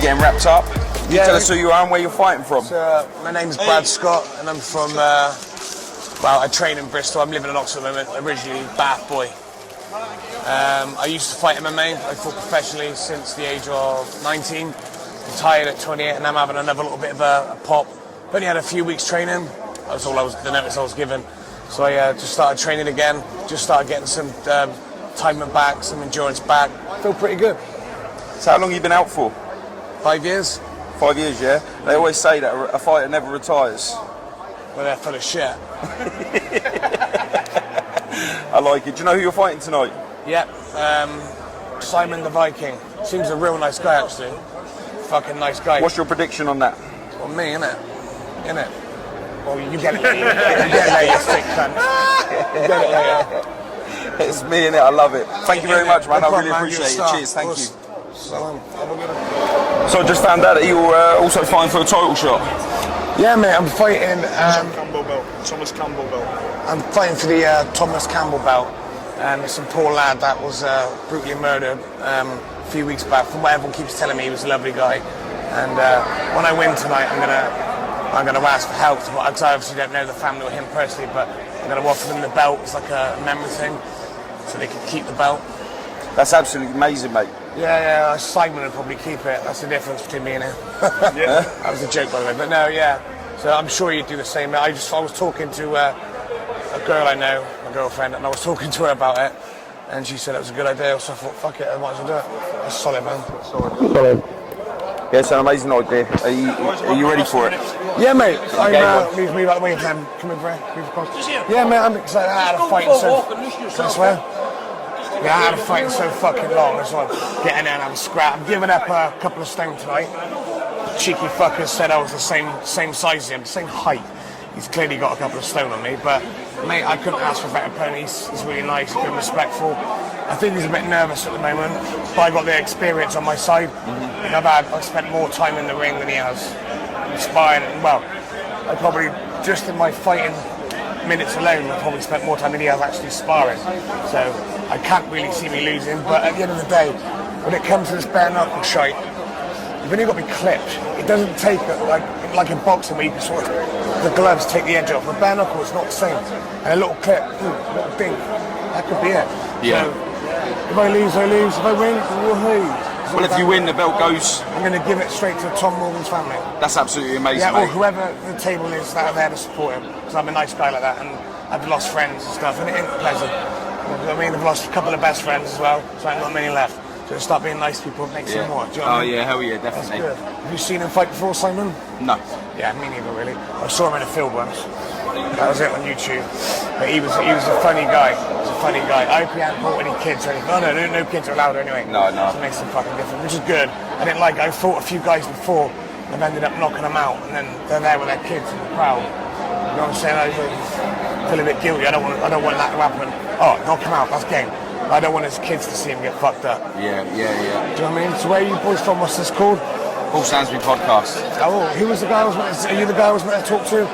Wrapped up. Can you tell us who you are and where you're fighting from? My name's Brad Scott, and I'm from, well, I train in Bristol. I'm living in Oxford at the moment, originally Bath boy. I used to fight MMA. I fought professionally since the age of 19. Retired at 28, and I'm having another little bit of a pop. Only had a few weeks training. That's all the notice I was given. So I just started training again. Just started getting some time back, some endurance back. Feel pretty good. So how long have you been out for? 5 years. 5 years, yeah? They always say that a fighter never retires. Well, they're full of shit. I like it. Do you know who you're fighting tonight? Yep. Simon the Viking. Seems a real nice guy, actually. Fucking nice guy. What's your prediction on that? Well, me, innit? Innit? Well, you get it later. You get it later, you sick cunt. You get it later. It's me, innit? I love it. Thank you very much, man. I really appreciate it. Cheers, thank you. So I just found out that you're also fighting for a title shot. Yeah, mate, I'm fighting... Thomas Campbell belt. I'm fighting for the Thomas Campbell belt. It's some poor lad that was brutally murdered a few weeks back. From what everyone keeps telling me, he was a lovely guy. And when I win tonight, I'm gonna ask for help. I obviously don't know the family or him personally, but I'm gonna offer them the belt. It's like a memory thing, so they can keep the belt. That's absolutely amazing, mate. Yeah, Simon would probably keep it. That's the difference between me and him. Yeah. That was a joke, by the way. But no, yeah. So I'm sure you'd do the same. I was talking to a girl I know, my girlfriend, and I was talking to her about it, and she said it was a good idea. So I thought, fuck it, I might as well do it. That's solid, man. Solid. Yeah, it's an amazing idea. Are you ready for it? Yeah, mate. Move out the way, Clem. Come over here. Move across. Yeah, mate. I'm excited. I had a fight so. Can I swear? Yeah, I had a fight so fucking long. So I'm getting in and I'm scrap. I'm giving up a couple of stone tonight. Cheeky fucker said I was the same size as him, same height. He's clearly got a couple of stone on me, but mate, I couldn't ask for a better opponent. He's really nice, he's good, respectful. I think he's a bit nervous at the moment, but I got the experience on my side. I've spent more time in the ring than he has. Sparring, well, I probably just in my fighting minutes alone, I probably spent more time than he has actually sparring. So I can't really see me losing, but at the end of the day, when it comes to this bare knuckle shite, you've only got to be clipped. It doesn't take like in boxing where you can sort of, the gloves take the edge off. With bare knuckle, it's not the same. And a little clip, a little ding, that could be it. Yeah. So, if I lose, I lose. If I win, woohoo. Well, if you win, the belt goes. I'm going to give it straight to Tom Morgan's family. That's absolutely amazing, yeah, mate. or whoever the table is that are there to support him. Because I'm a nice guy like that, and I've lost friends and stuff, and it ain't pleasant. You know what I mean? I've lost a couple of best friends as well, so I ain't got many left. So start being nice to people, it makes them more. Do you know what I mean? Yeah, hell yeah, definitely. That's good. Have you seen him fight before, Simon? No. Yeah, me neither, really. I saw him in a field once. That was it on YouTube. But he was a funny guy. He was a funny guy. I hope he hadn't brought any kids or anything. Oh no, no kids are allowed anyway. No. So it makes them fucking different, which is good. I fought a few guys before, I've ended up knocking them out, and then they're there with their kids in the crowd. You know what I'm saying? I feel a bit guilty. I don't want that to happen. Oh, knock him out, that's game. I don't want his kids to see him get fucked up. Yeah. Do you know what I mean? So where are you boys from? What's this called? Paul Stansby podcast. Oh, who was the guy are you the guy I was meant to talk to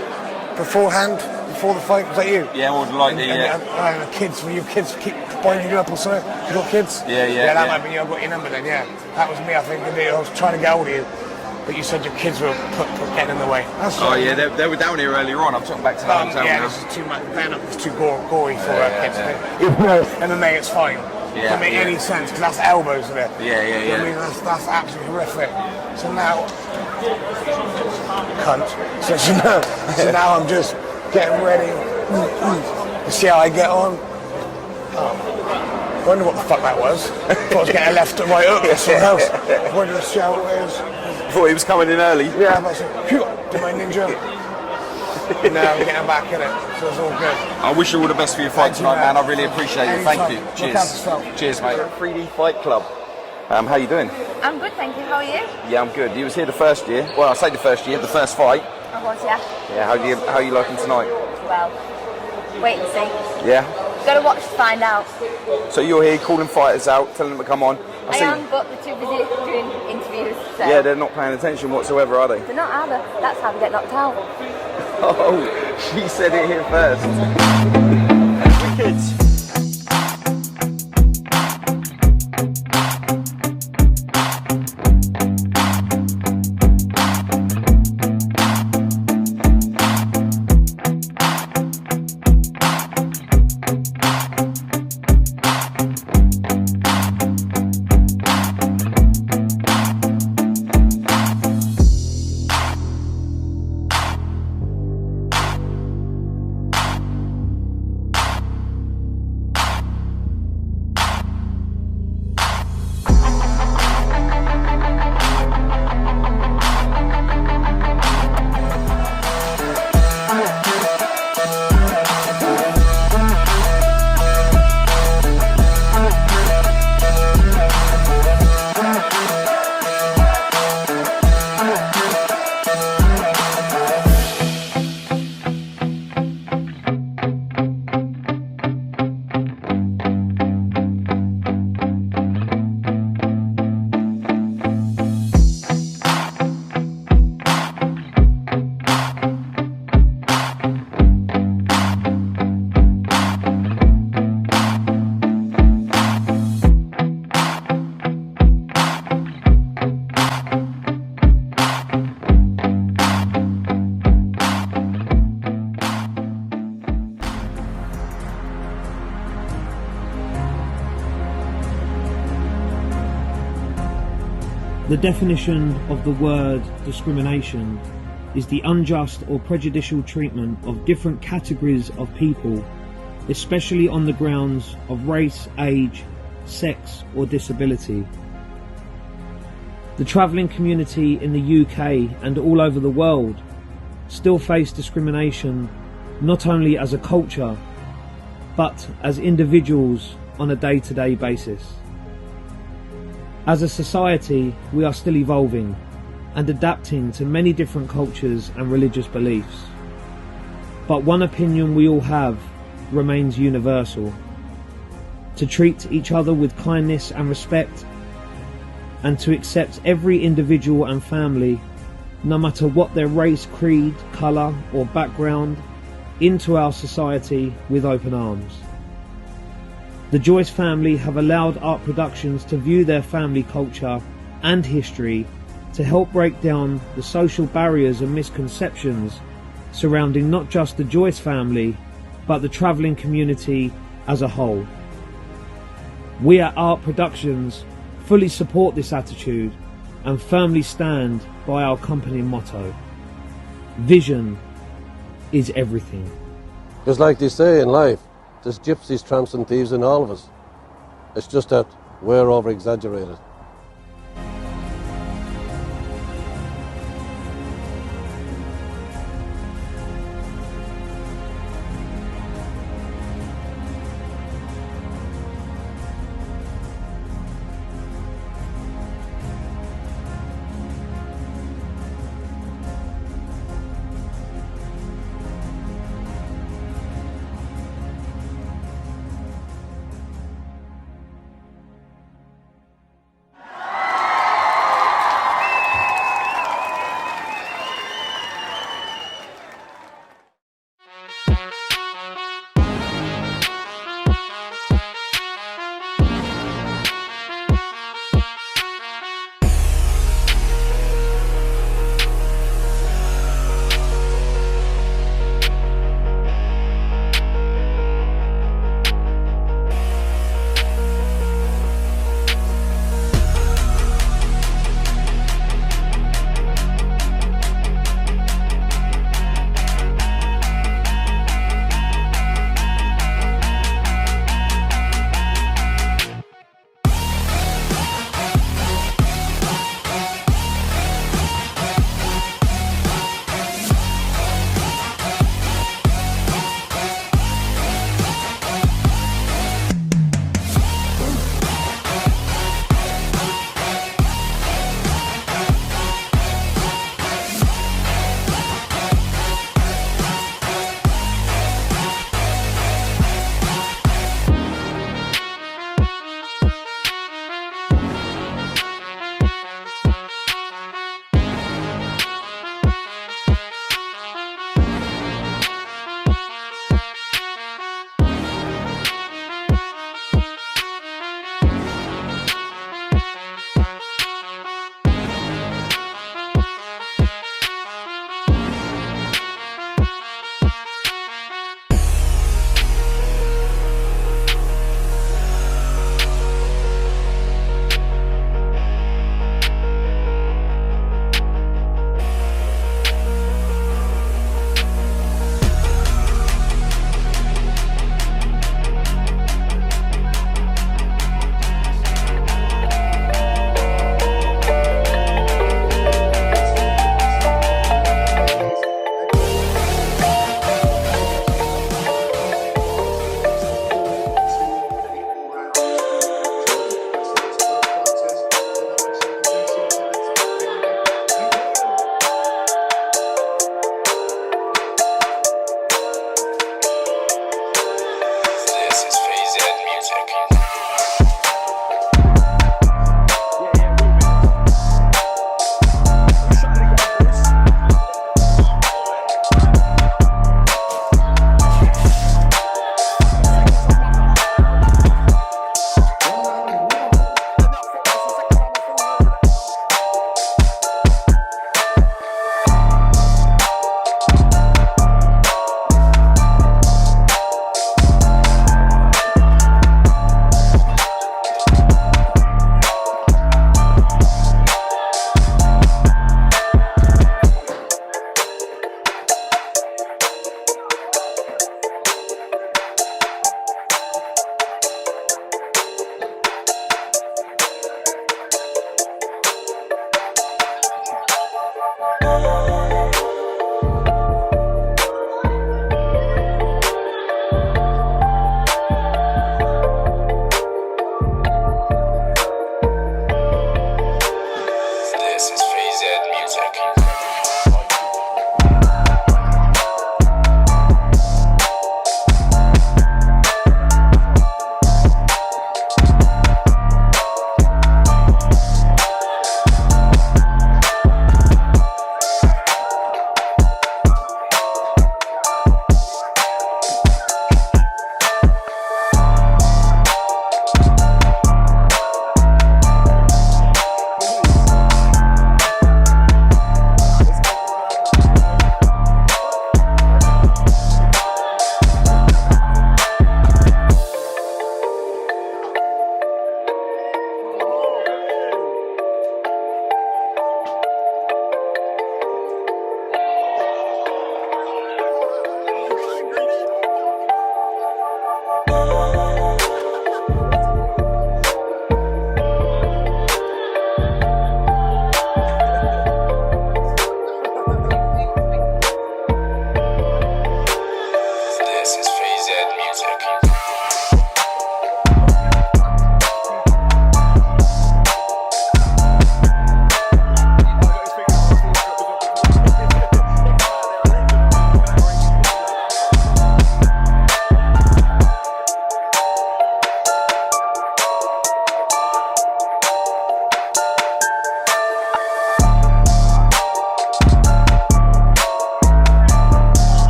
beforehand, before the fight? Was that you? Yeah, more than likely, the kids, when your kids keep binding you up or something? You got kids? Yeah, that might be you. I've got your number then, yeah. That was me, I think. I was trying to get hold of you, but you said your kids were getting in the way. That's yeah, they were down here earlier on. I'm talking back to the hotel now. This is too much. It's too gory for kids. Even though MMA, it's fine. It doesn't make any sense, because that's elbows in it. Yeah. I mean, that's absolutely horrific. So now, cunt. So now I'm just getting ready. You see how I get on? Oh. Wonder what the fuck that was. Thought I was getting a left and right hook or something else. Wonder to see how it was. Thought he was coming in early. Yeah, but I said, do my ninja. Now we're getting back in it, so it's all good. I wish you all the best for your fight tonight, man. I really appreciate it. Thank you. Cheers. Cheers, mate. 3D Fight Club. How you doing? I'm good, thank you. How are you? Yeah, I'm good. You was here the first year. Well, I say the first year, the first fight. I was, yeah. Yeah. How you liking tonight? Well, wait and see. Yeah. Got to watch to find out. So you're here calling fighters out, telling them to come on. I am, but they're too busy doing interviews. So. Yeah, they're not paying attention whatsoever, are they? They're not either. That's how they get knocked out. Oh, she said it here first. Wicked. The definition of the word discrimination is the unjust or prejudicial treatment of different categories of people, especially on the grounds of race, age, sex or disability. The travelling community in the UK and all over the world still face discrimination not only as a culture but as individuals on a day-to-day basis. As a society, we are still evolving and adapting to many different cultures and religious beliefs. But one opinion we all have remains universal: to treat each other with kindness and respect, and to accept every individual and family, no matter what their race, creed, colour or background, into our society with open arms. The Joyce family have allowed Art Productions to view their family culture and history to help break down the social barriers and misconceptions surrounding not just the Joyce family, but the travelling community as a whole. We at Art Productions fully support this attitude and firmly stand by our company motto: vision is everything. Just like they say in life, there's gypsies, tramps and thieves in all of us. It's just that we're over-exaggerated.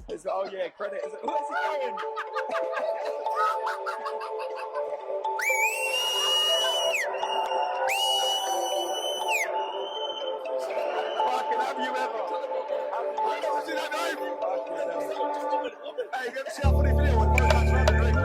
It's, oh yeah, credit. Where's it going? Fucking have you ever? I never seen that name. Hey, you ever see how funny video when both hands around the drink?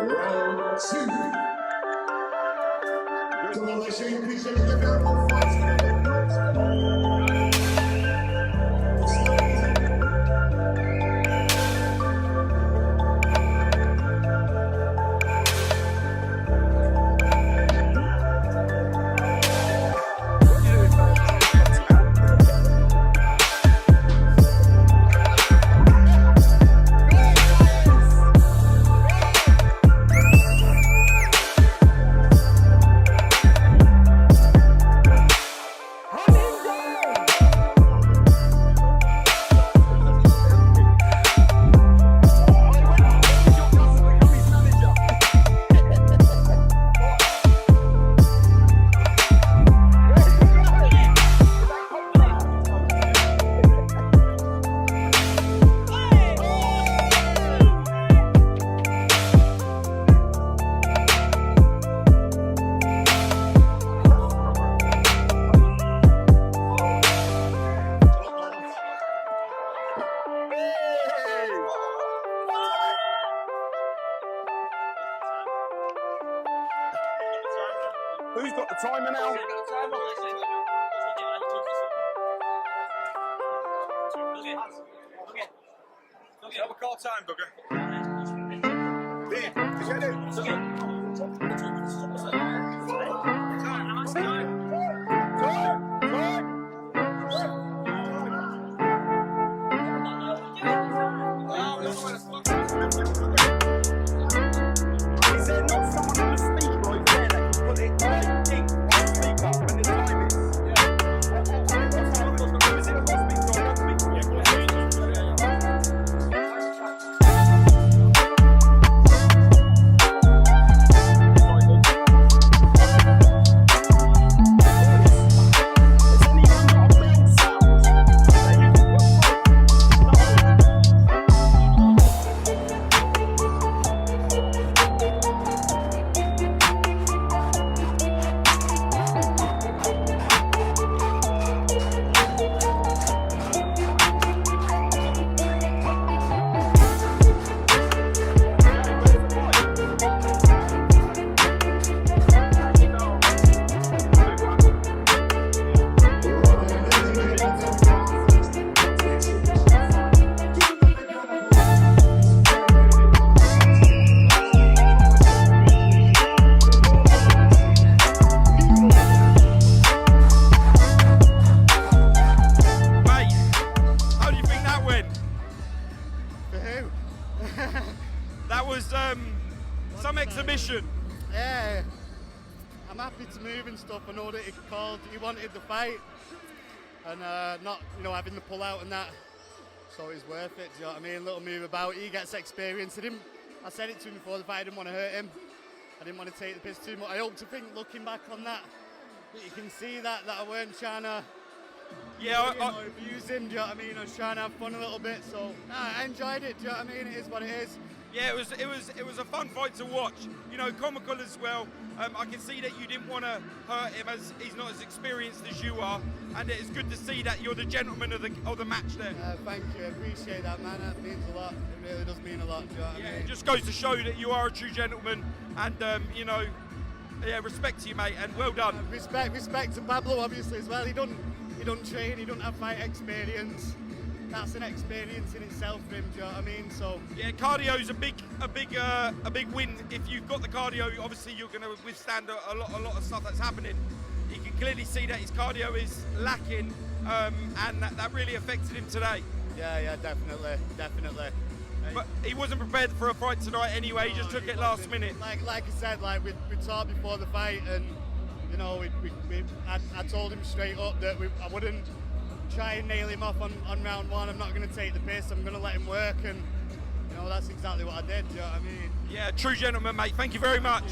Round two. Come on, let's see. Please check the camera. Who's got the timer now? Have a call time, Bugger. Liam, is that Is there not someone on the speaker right there that can put it deep on the speaker when the time is? Is it a lost speaker or a non-speaker? went? For who? That was some exhibition. Yeah, I'm happy to move and stuff. I know that he wanted the fight, and not having the pull out and that. So it's worth it. Do you know what I mean? Little move about. He gets experience. I said it to him before the fight. I didn't want to hurt him. I didn't want to take the piss too much. I hope to think, looking back on that you can see that I weren't trying to abuse him. Do you know what I mean? I was trying to have fun a little bit. So I enjoyed it. Do you know what I mean? It is what it is. Yeah, it was a fun fight to watch. Comical as well. I can see that you didn't want to hurt him, as he's not as experienced as you are, and it's good to see that you're the gentleman of the match there. Thank you, I appreciate that, man. That means a lot. It really does mean a lot. Do you know what I mean? It just goes to show that you are a true gentleman, and respect to you, mate, and well done. Respect to Pablo, obviously, as well. He don't train. He don't have fight experience. That's an experience in itself for him. Do you know what I mean? So yeah, cardio's a big win. If you've got the cardio, obviously you're going to withstand a lot of stuff that's happening. You can clearly see that his cardio is lacking, and that really affected him today. Yeah, definitely. But he wasn't prepared for a fight tonight anyway. He just took it last minute. Like I said, we talked before the fight, and I told him straight up that I wouldn't try and nail him off on round one. I'm not going to take the piss. I'm going to let him work, and that's exactly what I did. Do you know what I mean? Yeah, true gentleman, mate. Thank you very much.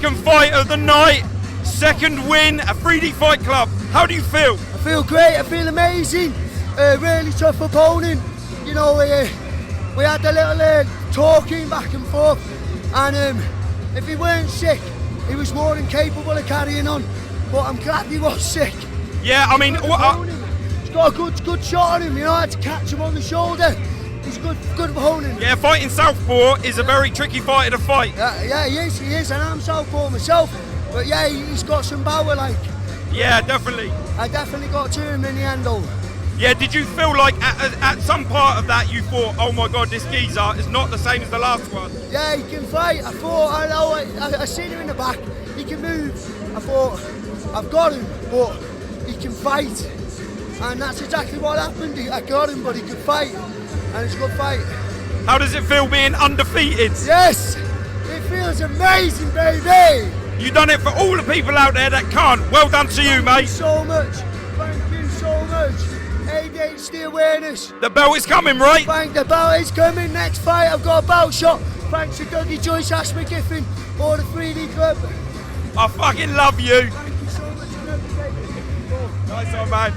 Second fight of the night, second win at 3D Fight Club. How do you feel? I feel great, I feel amazing. Really tough opponent. You know, we had a little talking back and forth, and if he weren't sick, he was more than capable of carrying on. But I'm glad he was sick. Yeah, I mean, he's got a good shot on him. You know, I had to catch him on the shoulder. He's good opponent. Yeah, fighting southpaw is a very tricky fighter to fight. Yeah, he is, and I'm southpaw myself. But yeah, he's got some power, like. Yeah, definitely. I definitely got to him in the end, though. Yeah, did you feel like at some part of that you thought, oh my God, this geezer is not the same as the last one? Yeah, he can fight. I thought, I seen him in the back. He can move. I thought, I've got him, but he can fight. And that's exactly what happened. I got him, but he could fight. And it's a good fight. How does it feel being undefeated? Yes, it feels amazing, baby. You done it for all the people out there that can't. Well done to you, mate. Thank you so much. Thank you so much. ADHD awareness. The belt is coming, right? The belt is coming. Next fight, I've got a belt shot. Thanks to Dougie Joyce, Ash McGiffin, or the 3D Club. I fucking love you. Thank you so much for everything. Nice one, man.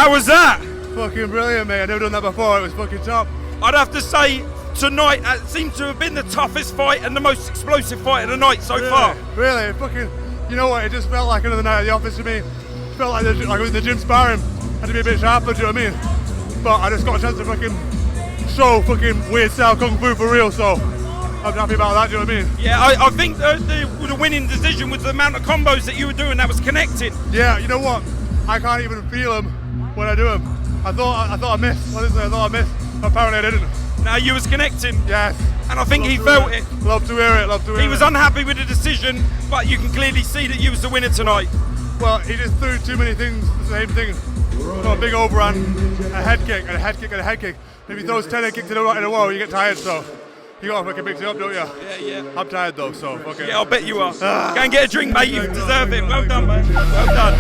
How was that? Fucking brilliant, mate. I've never done that before. It was fucking top. I'd have to say, tonight seemed to have been the toughest fight and the most explosive fight of the night so far. Really, fucking, you know what? It just felt like another night at the office to me. It felt like I was in the gym sparring. Had to be a bit sharper, do you know what I mean? But I just got a chance to fucking show fucking weird style kung fu for real, so I'm happy about that, do you know what I mean? Yeah, I think the winning decision was the amount of combos that you were doing that was connecting. Yeah, you know what? I can't even feel them when I do them. I thought I missed. Honestly, I thought I missed. Apparently, I didn't. Now you was connecting. Yes. And I think he felt it. Love to hear it. He was unhappy with the decision, but you can clearly see that you was the winner tonight. Well, he just threw too many things, the same thing. So a big overhand, a head kick, and a head kick, and a head kick. If he throws 10 head kicks in a row, you get tired, so you gotta fucking mix it up, don't you? Yeah. I'm tired though, so fucking. Yeah, I'll bet you are. Go and get a drink, mate. You deserve it. Well done, mate. Well done.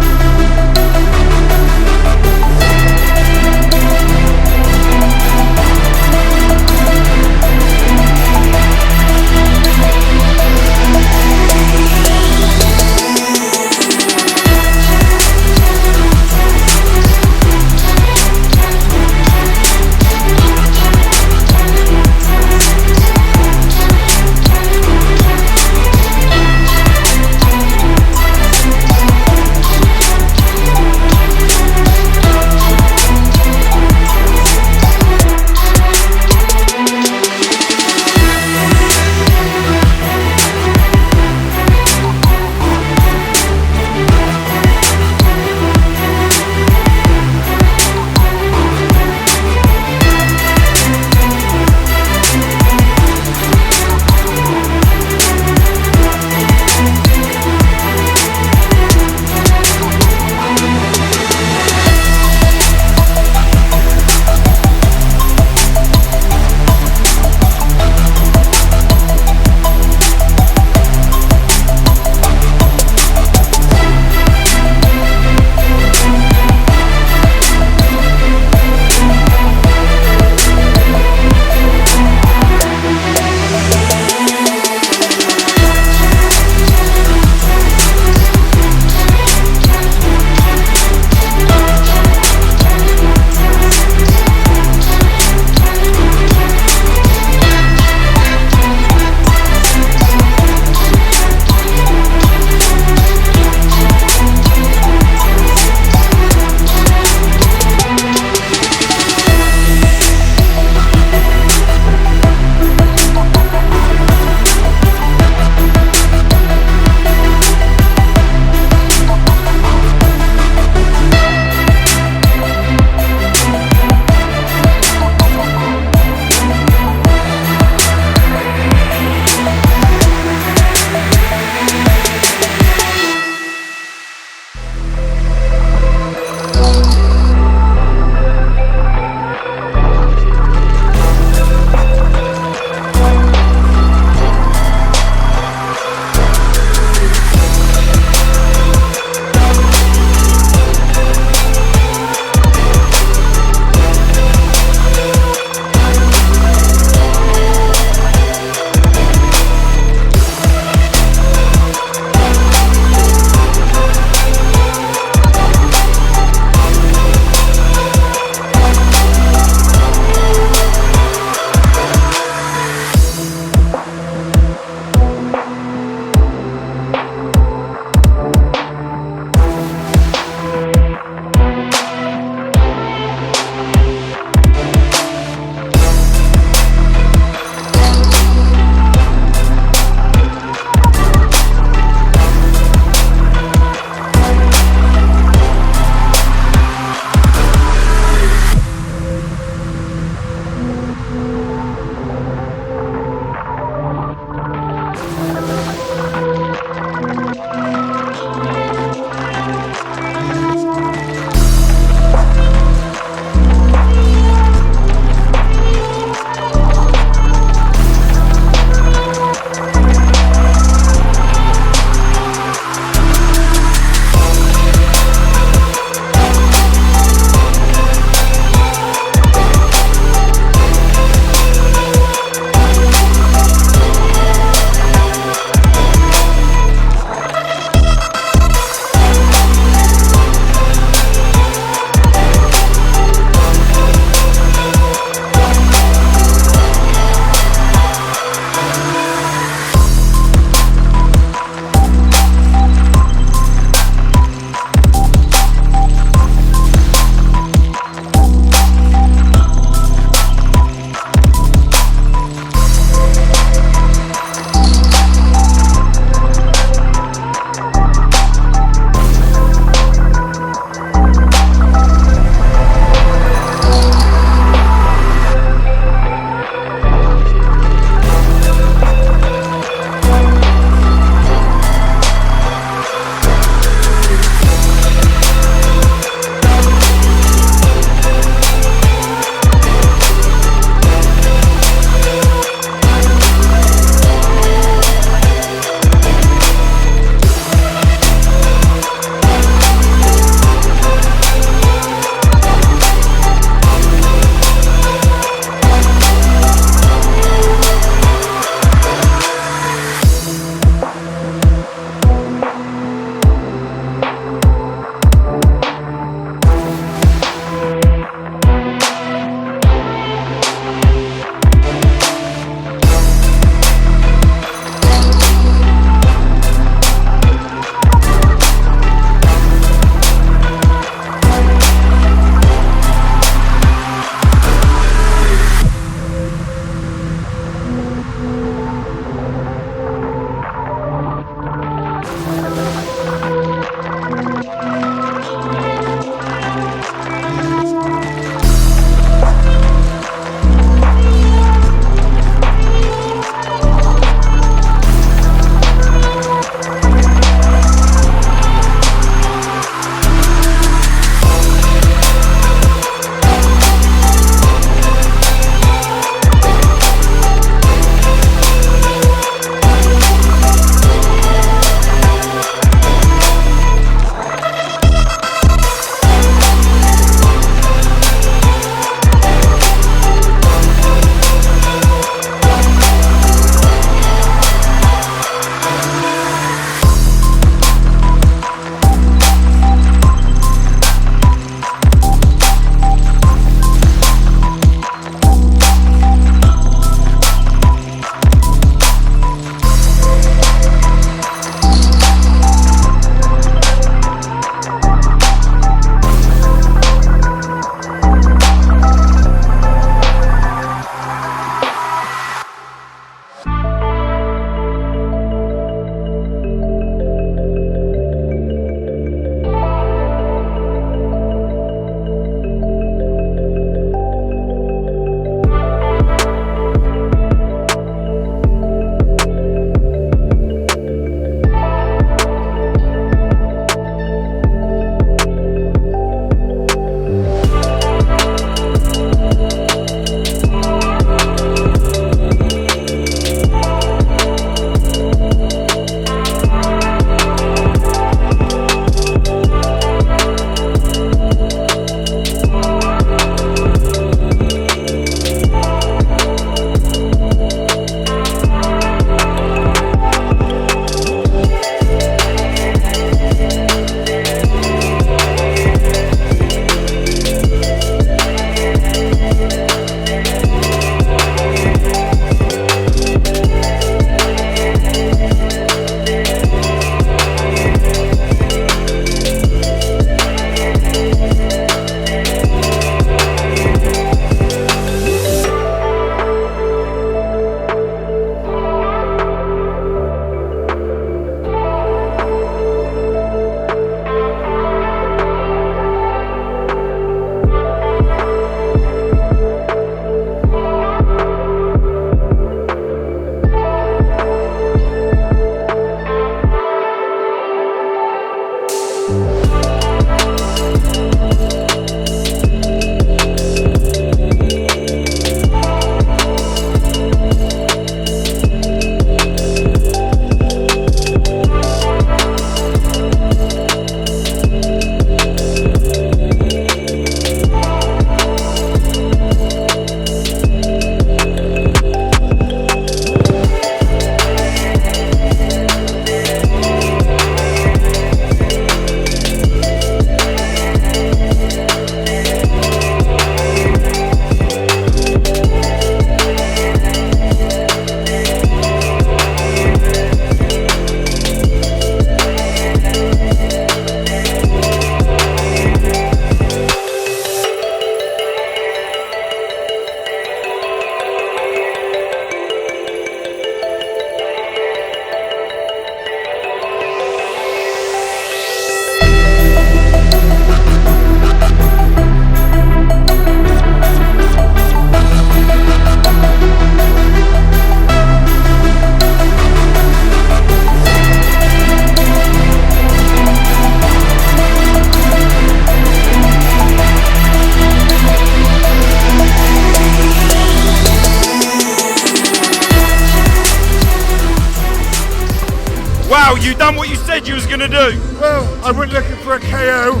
now. You done what you said you was going to do. Well, I went looking for a KO.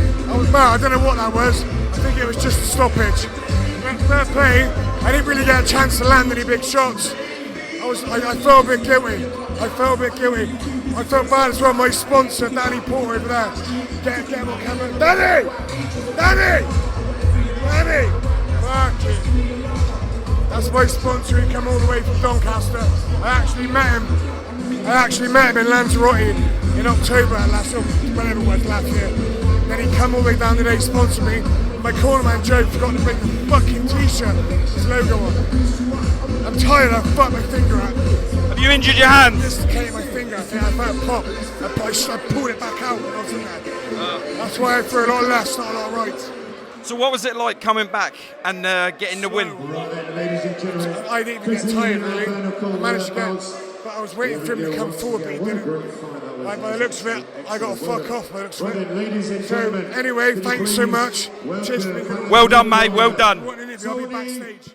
I don't know what that was. I think it was just a stoppage. Fair play. I didn't really get a chance to land any big shots. I felt a bit guilty. I felt bad as well. My sponsor, Danny Porter over there. Get him on camera. Danny! Fuck it. That's my sponsor. He came all the way from Doncaster. I actually met him in Lanzarote in October last year. Then he come all the way down today, sponsored me. My cornerman Joe forgot to bring the fucking t-shirt with his logo on. I'm tired, I fucked my finger out. Have you injured your hand? Dislocated my finger, I felt a pop. I pulled it back out when I was in there. That's why I threw a lot less, not a lot right. So what was it like coming back and getting the win? I didn't even get tired really. I managed to get, but I was waiting for him to come forward, but he didn't. By the looks of it, I got to fuck off by the looks of it. So anyway, thanks so much. Cheers for being well done, mate, well done. I'll be backstage.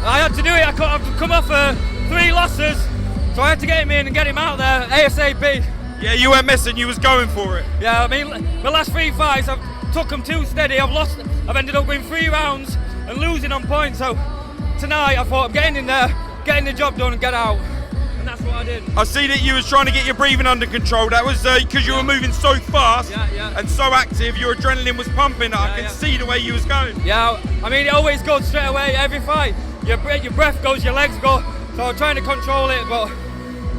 I had to do it. I've come off 3 losses, so I had to get him in and get him out there ASAP. Yeah, you weren't messing, you was going for it. Yeah, I mean, my last 3 fights, I've took them too steady. I've ended up winning 3 rounds and losing on points. So tonight, I thought I'm getting in there, getting the job done and get out. And that's what I did. I see that you was trying to get your breathing under control. That was because you were moving so fast and so active. Your adrenaline was pumping. I can see the way you was going. Yeah, I mean, it always goes straight away, every fight. Your breath goes, your legs go. So I'm trying to control it, but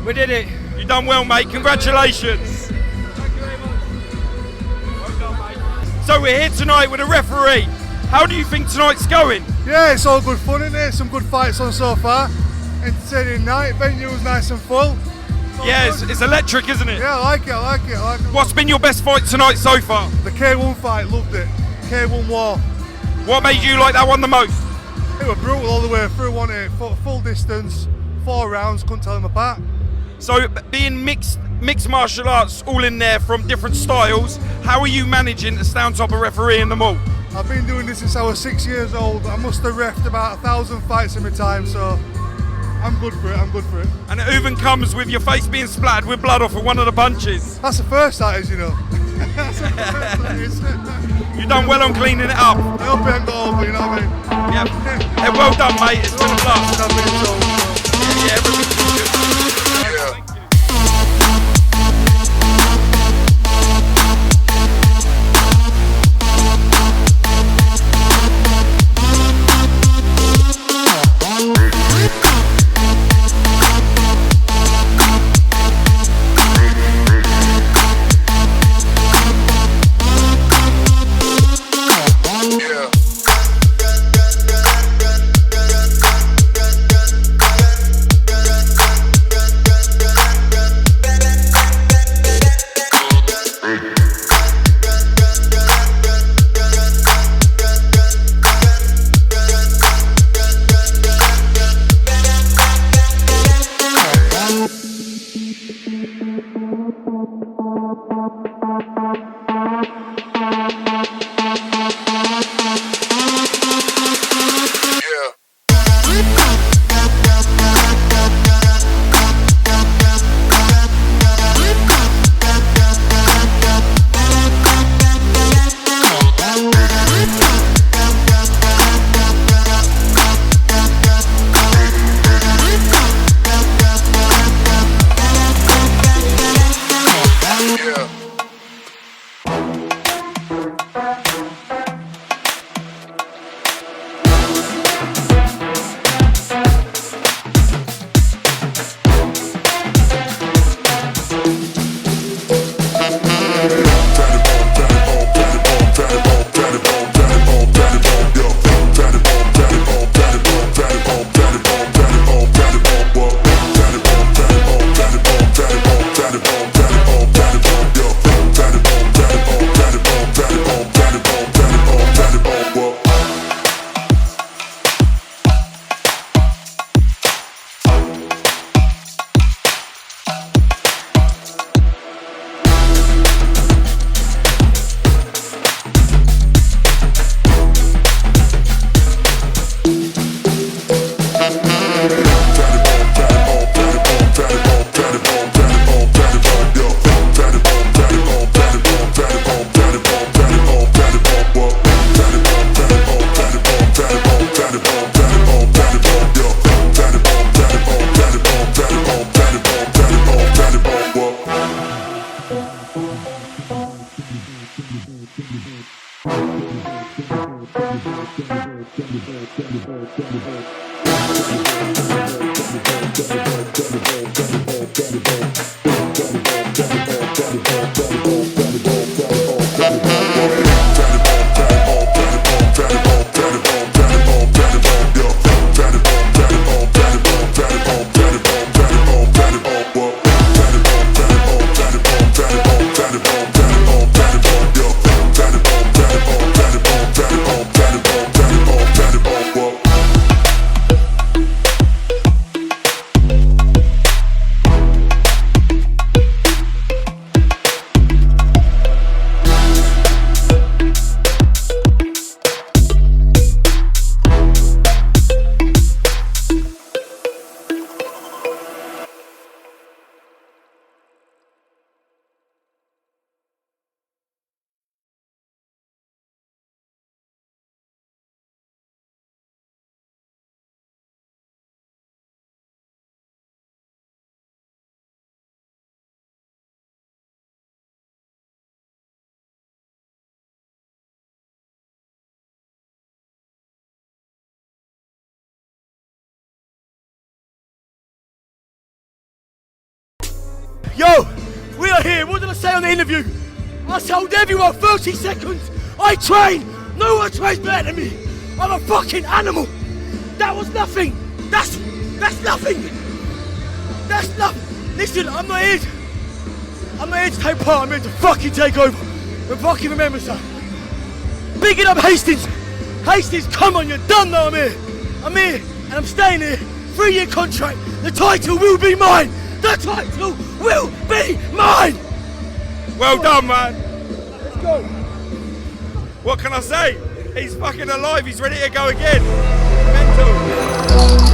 we did it. You done well, mate. Congratulations. Thank you very much. Well done, mate. So we're here tonight with a referee. How do you think tonight's going? Yeah, it's all good fun, isn't it? Some good fights on so far. Entertaining night. Venue was nice and full. Yeah, it's electric, isn't it? Yeah, I like it. What's been your best fight tonight so far? The K1 fight, loved it. K1 War. What made you like that one the most? It was brutal all the way through, wasn't it? Full distance, 4 rounds, couldn't tell them apart. So, being mixed martial arts, all in there from different styles, how are you managing to stay on top of refereeing them all? I've been doing this since I was 6 years old. I must have reffed about 1,000 fights in my time, so I'm good for it. And it even comes with your face being splattered with blood off of one of the punches. That's the first that is, you know. You've done well on cleaning it up. I hope it ain't got over, you know what I mean? Yeah. Hey, well done, mate. It's been a blast. Yeah, everything's been good. Yo, we are here. What did I say on the interview? I told everyone 30 seconds. I train. No one trains better than me. I'm a fucking animal. That was nothing. That's nothing. That's nothing. Listen, I'm not here to take part, I'm here to fucking take over. And fucking remember, son. Bigging up Hastings. Hastings, come on, you're done now, I'm here. I'm here, and I'm staying here. 3-year contract. The title will be mine. The title will be mine. Well done, man. Let's go. What can I say? He's fucking alive. He's ready to go again. Mental.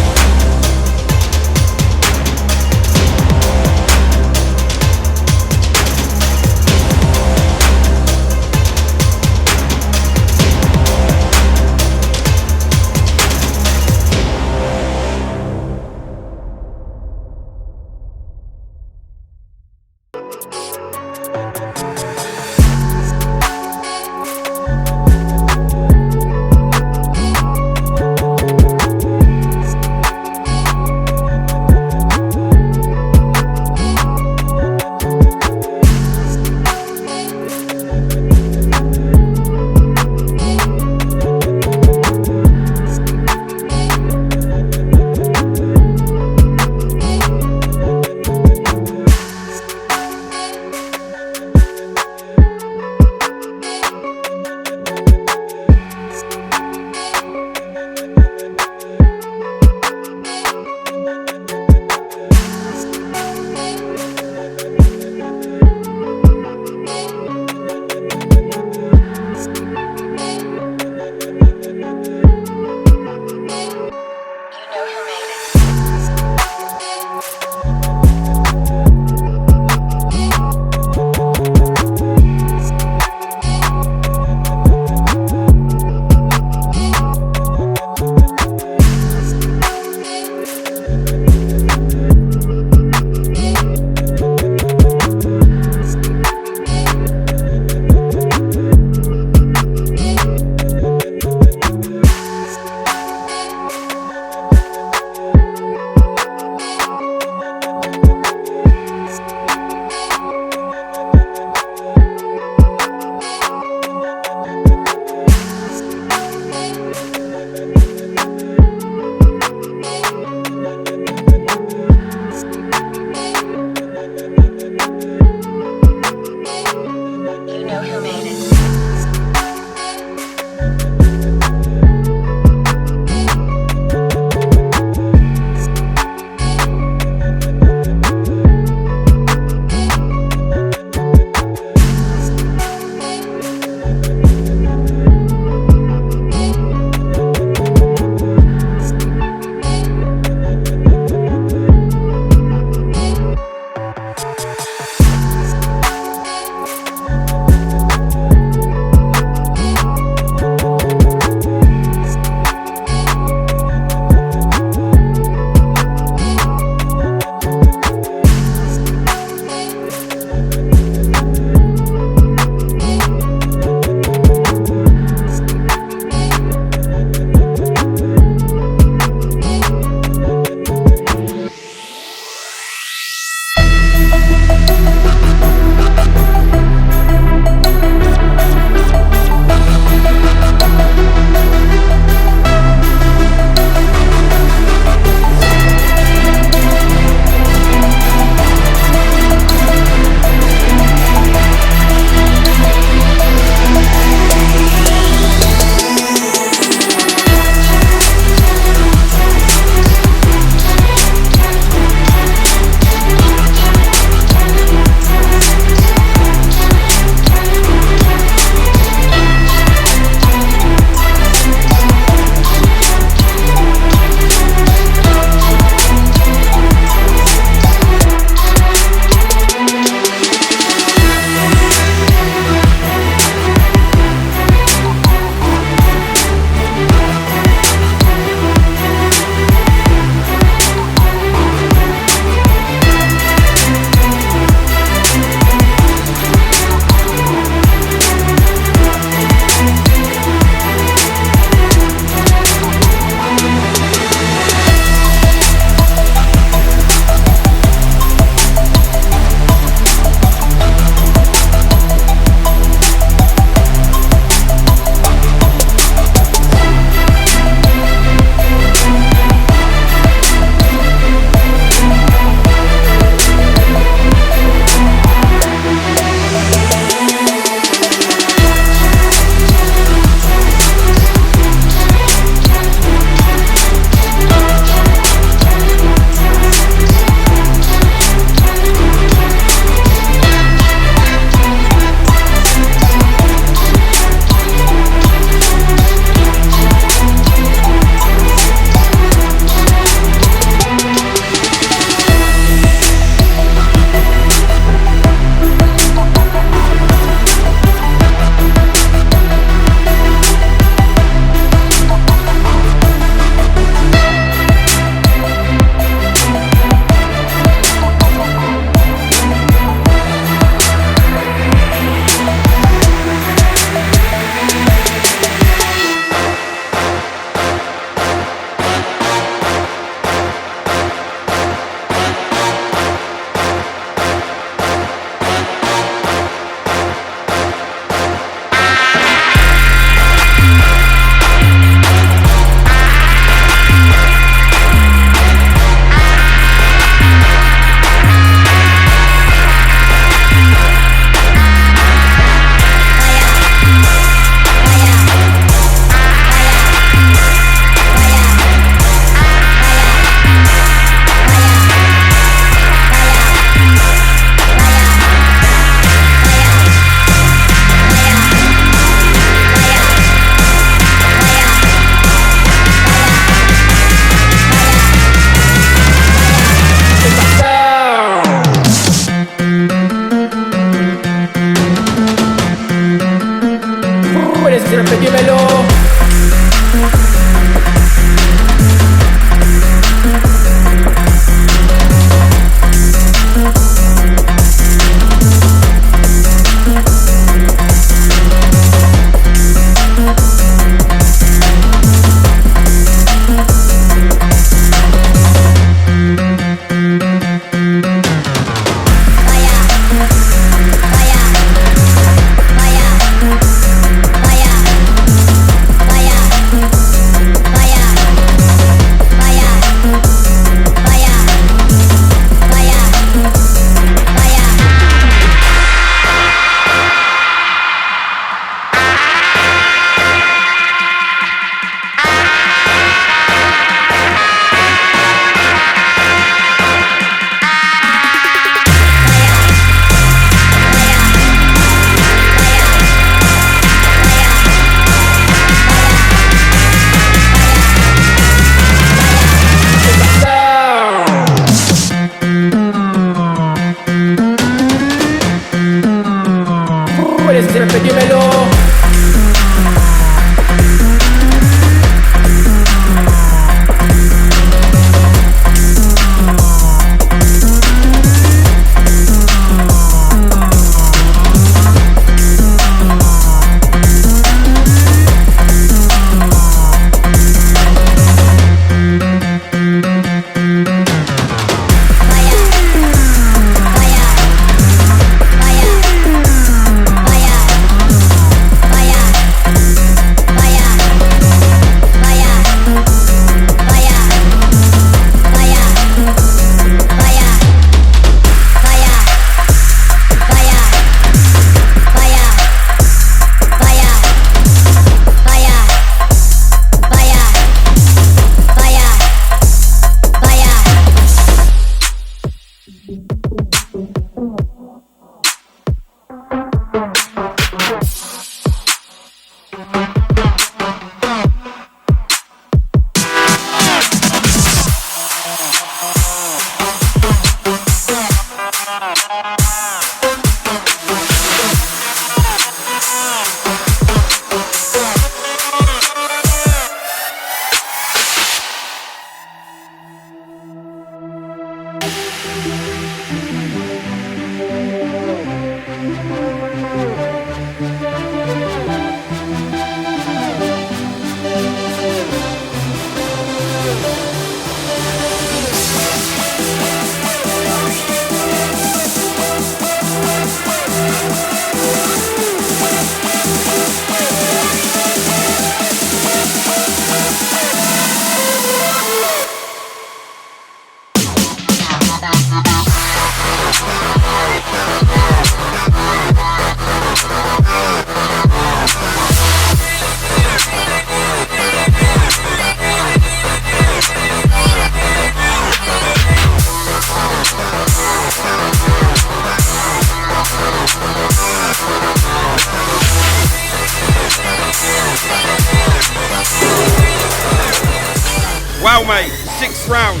Wow, mate, 6th round.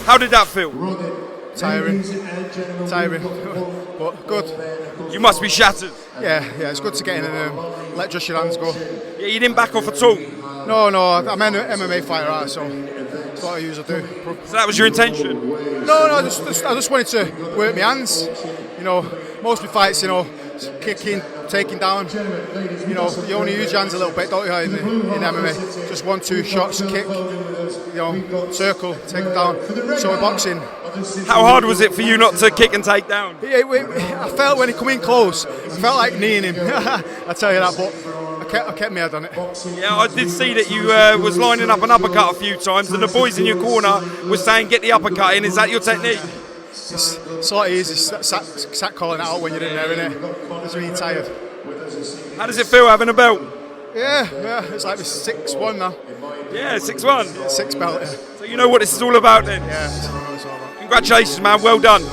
How did that feel? Tiring, but good. You must be shattered. Yeah, it's good to get in and let just your hands go. Yeah, you didn't back off at all? No, I'm an MMA fighter, so that's what I usually do. So that was your intention? No, I just wanted to work my hands. You know, most of my fights, you know, kicking, taking down. You know, you only use your hands a little bit, don't you, in MMA? Just 1-2 shots, kick, you know, circle, take them down. So in boxing. How hard was it for you not to kick and take down? I felt when he come in close, I felt like kneeing him. I tell you that, but I kept my head on it. Yeah, I did see that you was lining up an uppercut a few times, and the boys in your corner were saying, get the uppercut in. Is that your technique? It's sort of easy, sat calling it out when you're in there, innit? It's really tired. How does it feel having a belt? Yeah, it's like 6-1 now. Yeah, 6-1. 6 belt, yeah. So you know what this is all about then? Yeah, that's what it's all about. Congratulations, man. Well done.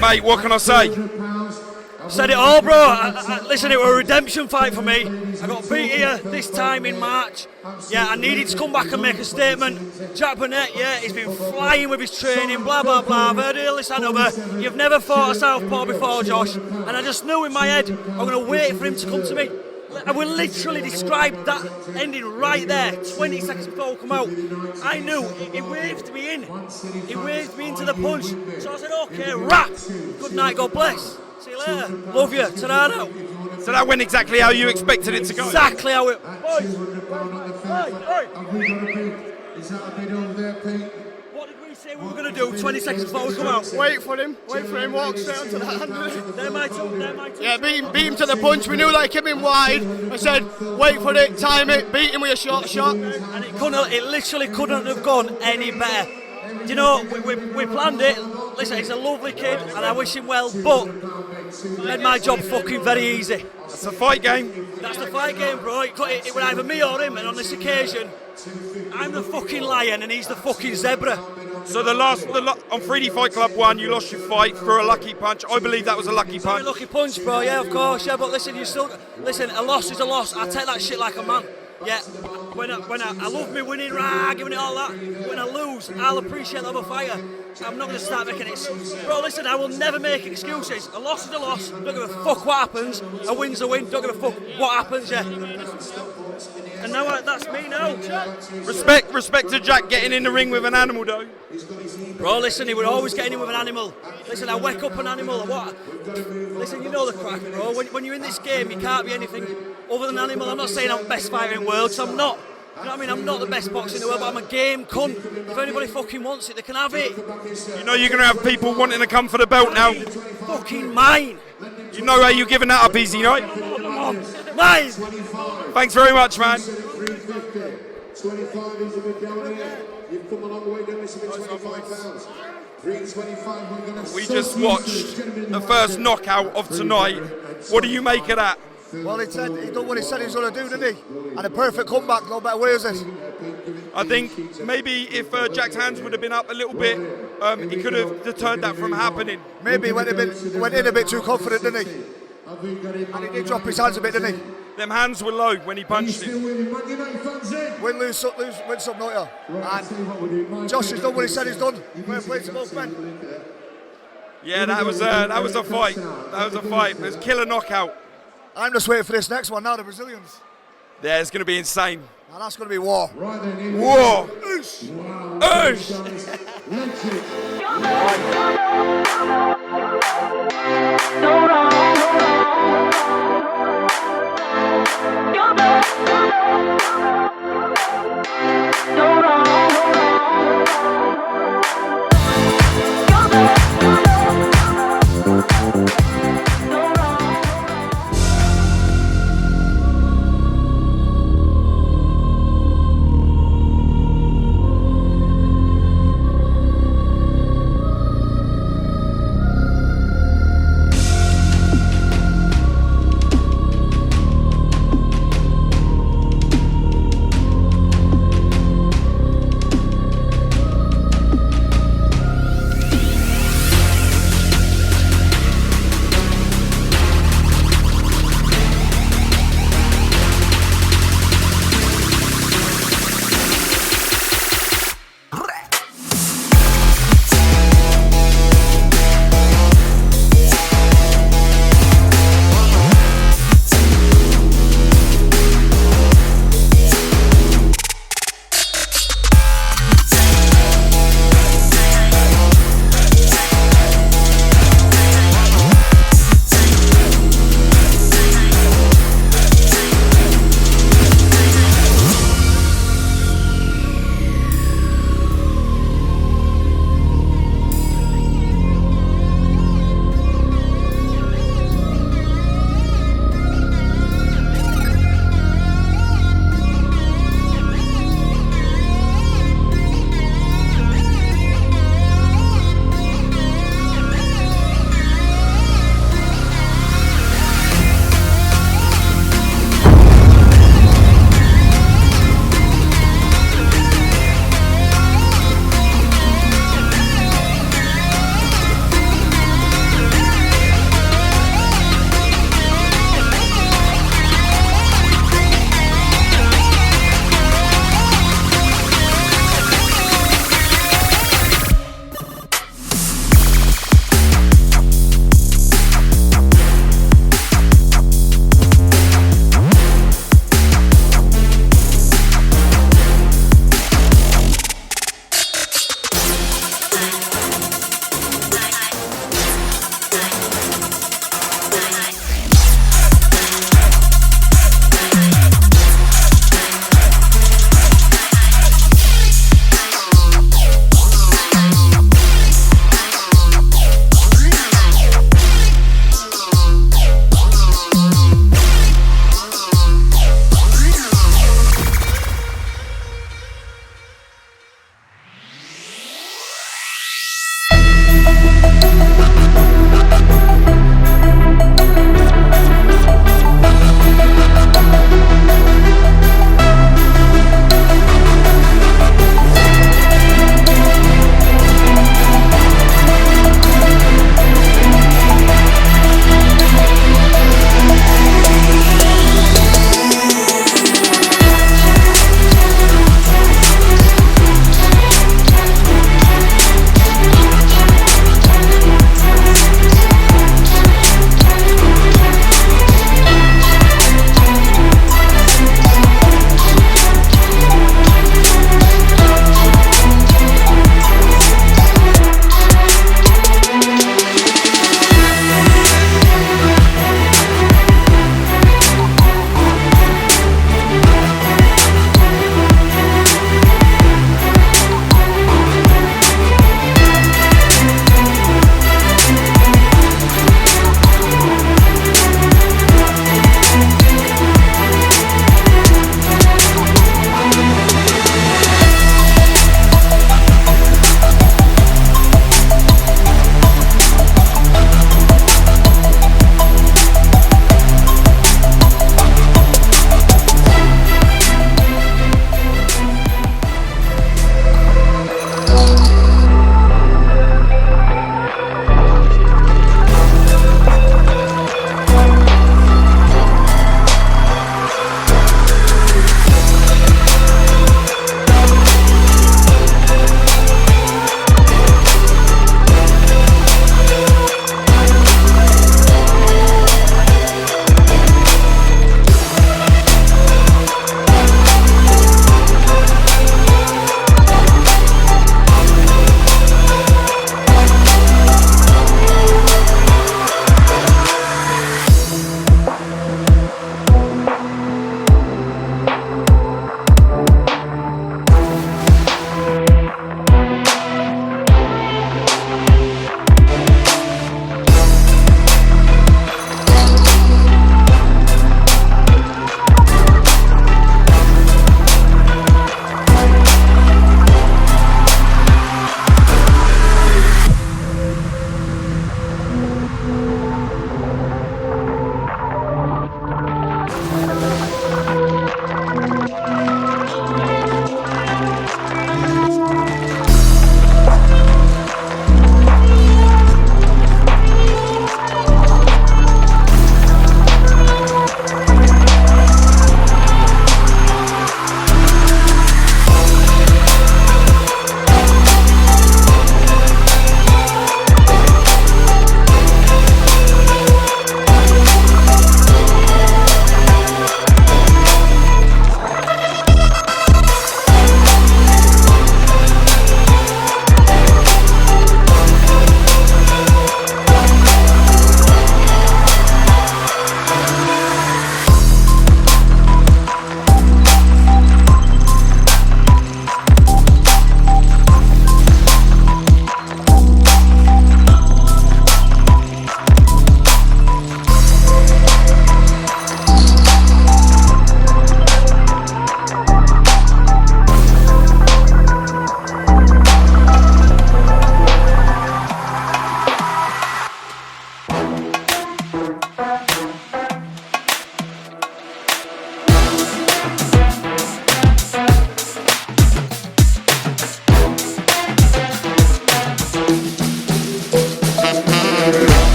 Mate, what can I say? Said it all, bro. Listen, it was a redemption fight for me. I got beat here this time in March. Yeah, I needed to come back and make a statement. Jack Burnett, yeah, he's been flying with his training, blah, blah, blah. I've heard all this and other. You've never fought a southpaw before, Josh. And I just knew in my head, I'm going to wait for him to come to me. I will literally describe that ending right there, 20 seconds before we come out. I knew, he waved me in. He waved me into the punch. So I said, okay, rap. Good night, God bless. See you later. Love you. Ta-da now. So that went exactly how you expected it to go? Exactly how it... Is that a bit over there, Pete? What did we say what we're going to do 20 seconds before we come out. Wait for him, walk straight onto the hand. They're my two. Yeah, beat him to the punch. We knew they came in wide. I said, wait for it, time it, beat him with a short shot. And it literally couldn't have gone any better. Do you know, we planned it. Listen, he's a lovely kid and I wish him well, but made my job fucking very easy. That's the fight game. That's the fight game, bro. It was either me or him, and on this occasion, I'm the fucking lion and he's the fucking zebra. So on 3D Fight Club 1, you lost your fight for a lucky punch. I believe that was a lucky punch. A lucky punch, bro. Yeah, of course. Yeah, but listen, a loss is a loss. I take that shit like a man. Yeah, when I love me winning, giving it all that. When I lose, I'll appreciate the other fighter. I'm not going to start making it. Bro, listen, I will never make excuses. A loss is a loss. Don't give a fuck what happens. A win's a win. Don't give a fuck what happens, yeah. And now that's me now. Respect to Jack getting in the ring with an animal, though. Bro, listen, he would always get in with an animal. Listen, I wake up an animal or what? Listen, you know the crack, bro. When you're in this game, you can't be anything other than an animal. I'm not saying I'm the best fighter in the world, so I'm not. You know what I mean? I'm not the best boxer in the world, but I'm a game cunt. If anybody fucking wants it, they can have it. You know you're going to have people wanting to come for the belt now. Fucking mine. You know how you're giving that up easy, right? Mine. Thanks very much, man. 25 is a good going there. You've come a long way, don't listen to 25 pounds. 325, we're going to... We just watched the first knockout of tonight. What do you make of that? Well, he done what he said he was going to do, didn't he? And a perfect comeback, no better way, is it? I think maybe if Jack's hands would have been up a little bit, he could have deterred that from happening. Maybe he went in a bit too confident, didn't he? And he did drop his hands a bit, didn't he? Them hands were low when he punched him. Win, lose some, not you? And Josh has done what he said he's done. Fair play to both men. Yeah, that was a fight. That was a fight. It was a killer knockout. I'm just waiting for this next one now, the Brazilians. Yeah, it's going to be insane. And that's going to be war. War! Oosh!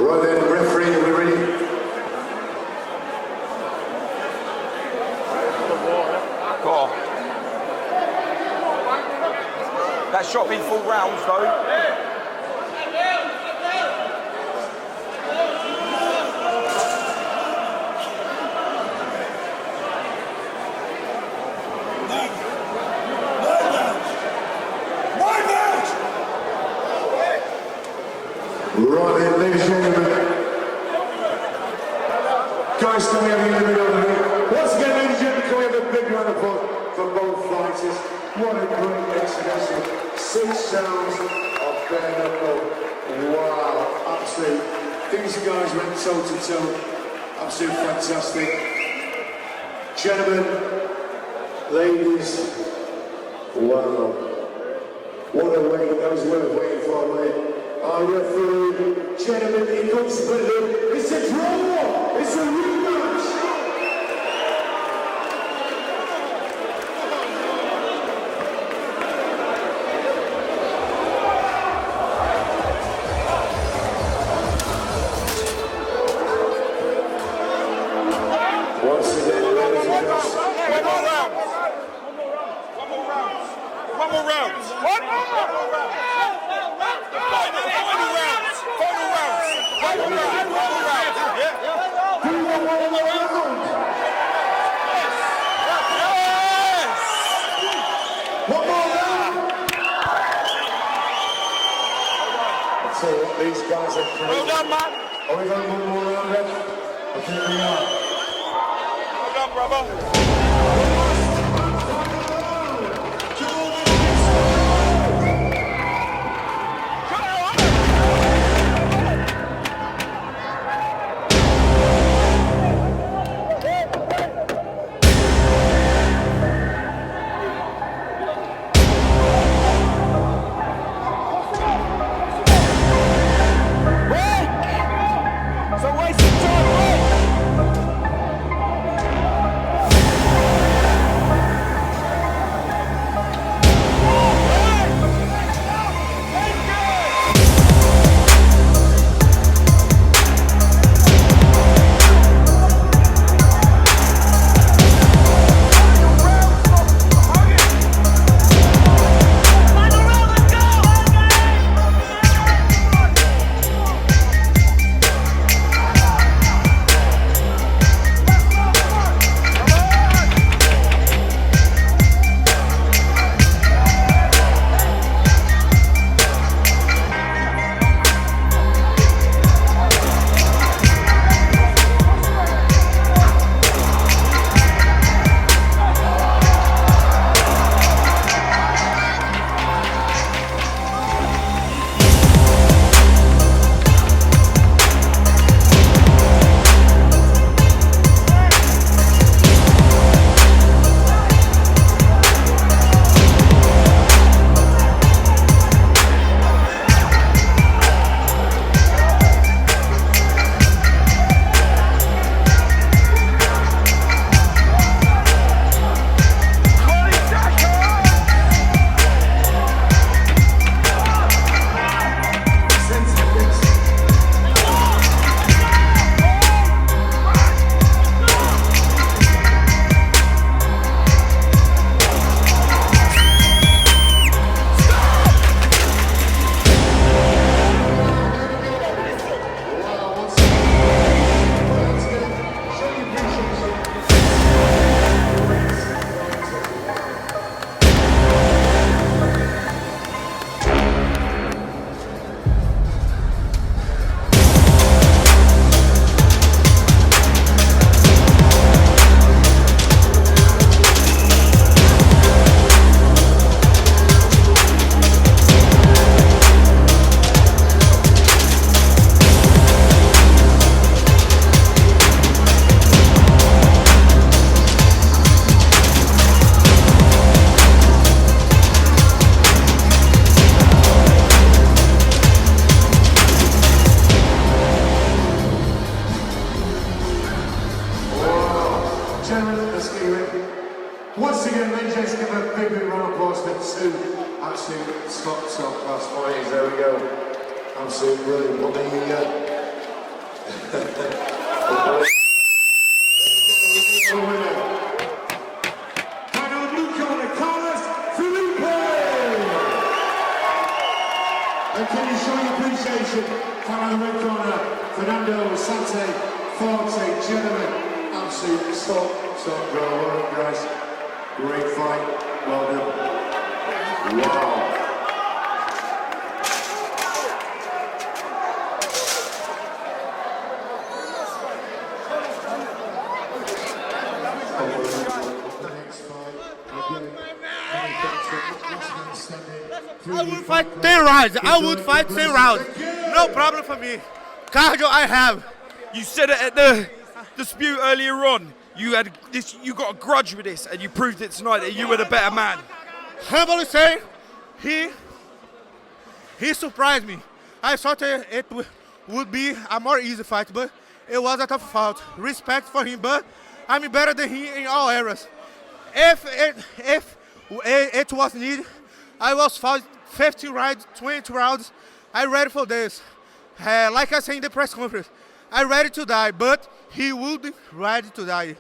Right then, referee, are we ready? Go on. That shot been full rounds though. Right then, ladies and gentlemen. Guys, can we have you in the middle of the ring? Once again, ladies and gentlemen, can we have a big round of applause for both fighters? What a great exhibition. 6 rounds of bare knuckle. Wow, absolute. These guys went toe to toe. Absolutely fantastic. Gentlemen, ladies, wow. What a wait, that was worth waiting for, mate. Our referee, gentlemen, it comes to it. It's a draw! It's a rematch! Once again, ladies and gentlemen. One more round. So these guys are crazy. Well done, man. Are we going one more round then? I think we are. Well done, brother. Once again, let's give a big round of applause to two absolute top class fighters. There we go. Absolutely brilliant. Well, And can you show your appreciation for our red corner, Fernando Sante, Forte, gentlemen, absolute top bro, well done guys, great fight, well done, wow. I would fight 10 rounds. I would fight 10 rounds. No problem for me. Cardio I have. You said it at the dispute earlier on. You had this. You got a grudge with this, and you proved it tonight that you were the better man. Humbly saying, he surprised me. I thought it would be a more easy fight, but it was a tough fight. Respect for him, but I'm better than him in all areas. If it was needed, I was fought 50 rounds, 20 rounds. I'm ready for this. Like I said in the press conference, I'm ready to die, but he would be ready to die.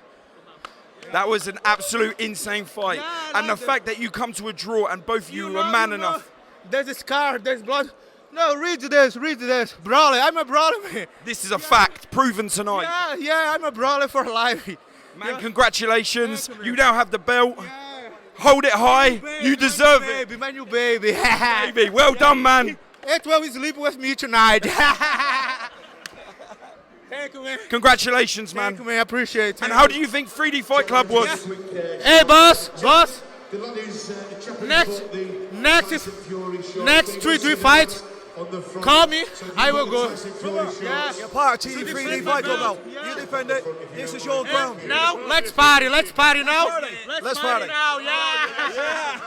That was an absolute insane fight. And the fact that you come to a draw and both of you were man enough. There's a scar, there's blood. No, read this. Brawler, I'm a brawler, man. This is a fact, proven tonight. Yeah, I'm a brawler for life. Man, congratulations. You now have the belt. Hold it high. You deserve it. Baby, man, you baby. Baby, well done, man. It will sleep with me tonight. Thank you, man. Congratulations, man. Thank you, man. I appreciate it. And how do you think 3D Fight Club was? Hey, boss. Next 3D fight. Call me, I will go. Yeah. You're part of Team 3D Fight Club now. You defend it. This is your ground. Now, let's party now. Let's party. Now, yeah.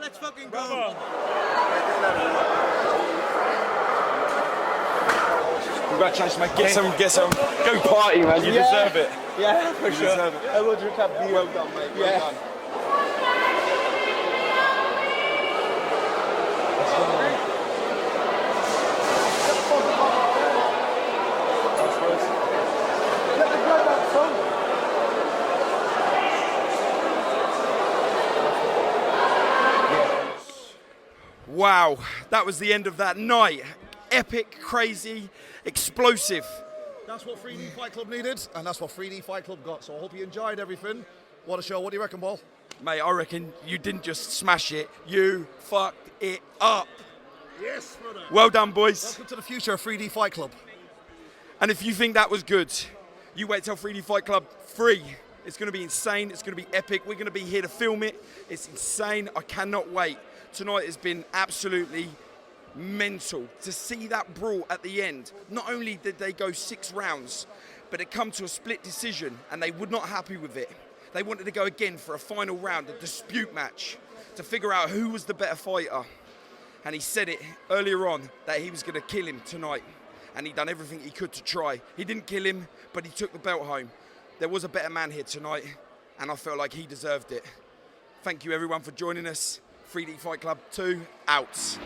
Let's fucking go. Congratulations, mate. Get some. Go party, man. You deserve it. Yeah, for sure. Deserve it. I will drink up beer. Well done, mate. Well done. Wow, that was the end of that night. Epic, crazy, explosive. That's what 3D Fight Club needed, and that's what 3D Fight Club got. So I hope you enjoyed everything. What a show. What do you reckon, Paul? Mate, I reckon you didn't just smash it, you fucked it up. Yes, brother. Well done, boys. Welcome to the future of 3D Fight Club. And if you think that was good, you wait till 3D Fight Club 3. It's going to be insane. It's going to be epic. We're going to be here to film it. It's insane. I cannot wait. Tonight has been absolutely mental. To see that brawl at the end, not only did they go 6 rounds, but it come to a split decision, and they were not happy with it. They wanted to go again for a final round, a dispute match, to figure out who was the better fighter. And he said it earlier on that he was going to kill him tonight, and he done everything he could to try. He didn't kill him, but he took the belt home. There was a better man here tonight, and I felt like he deserved it. Thank you everyone for joining us. 3D Fight Club 2, out.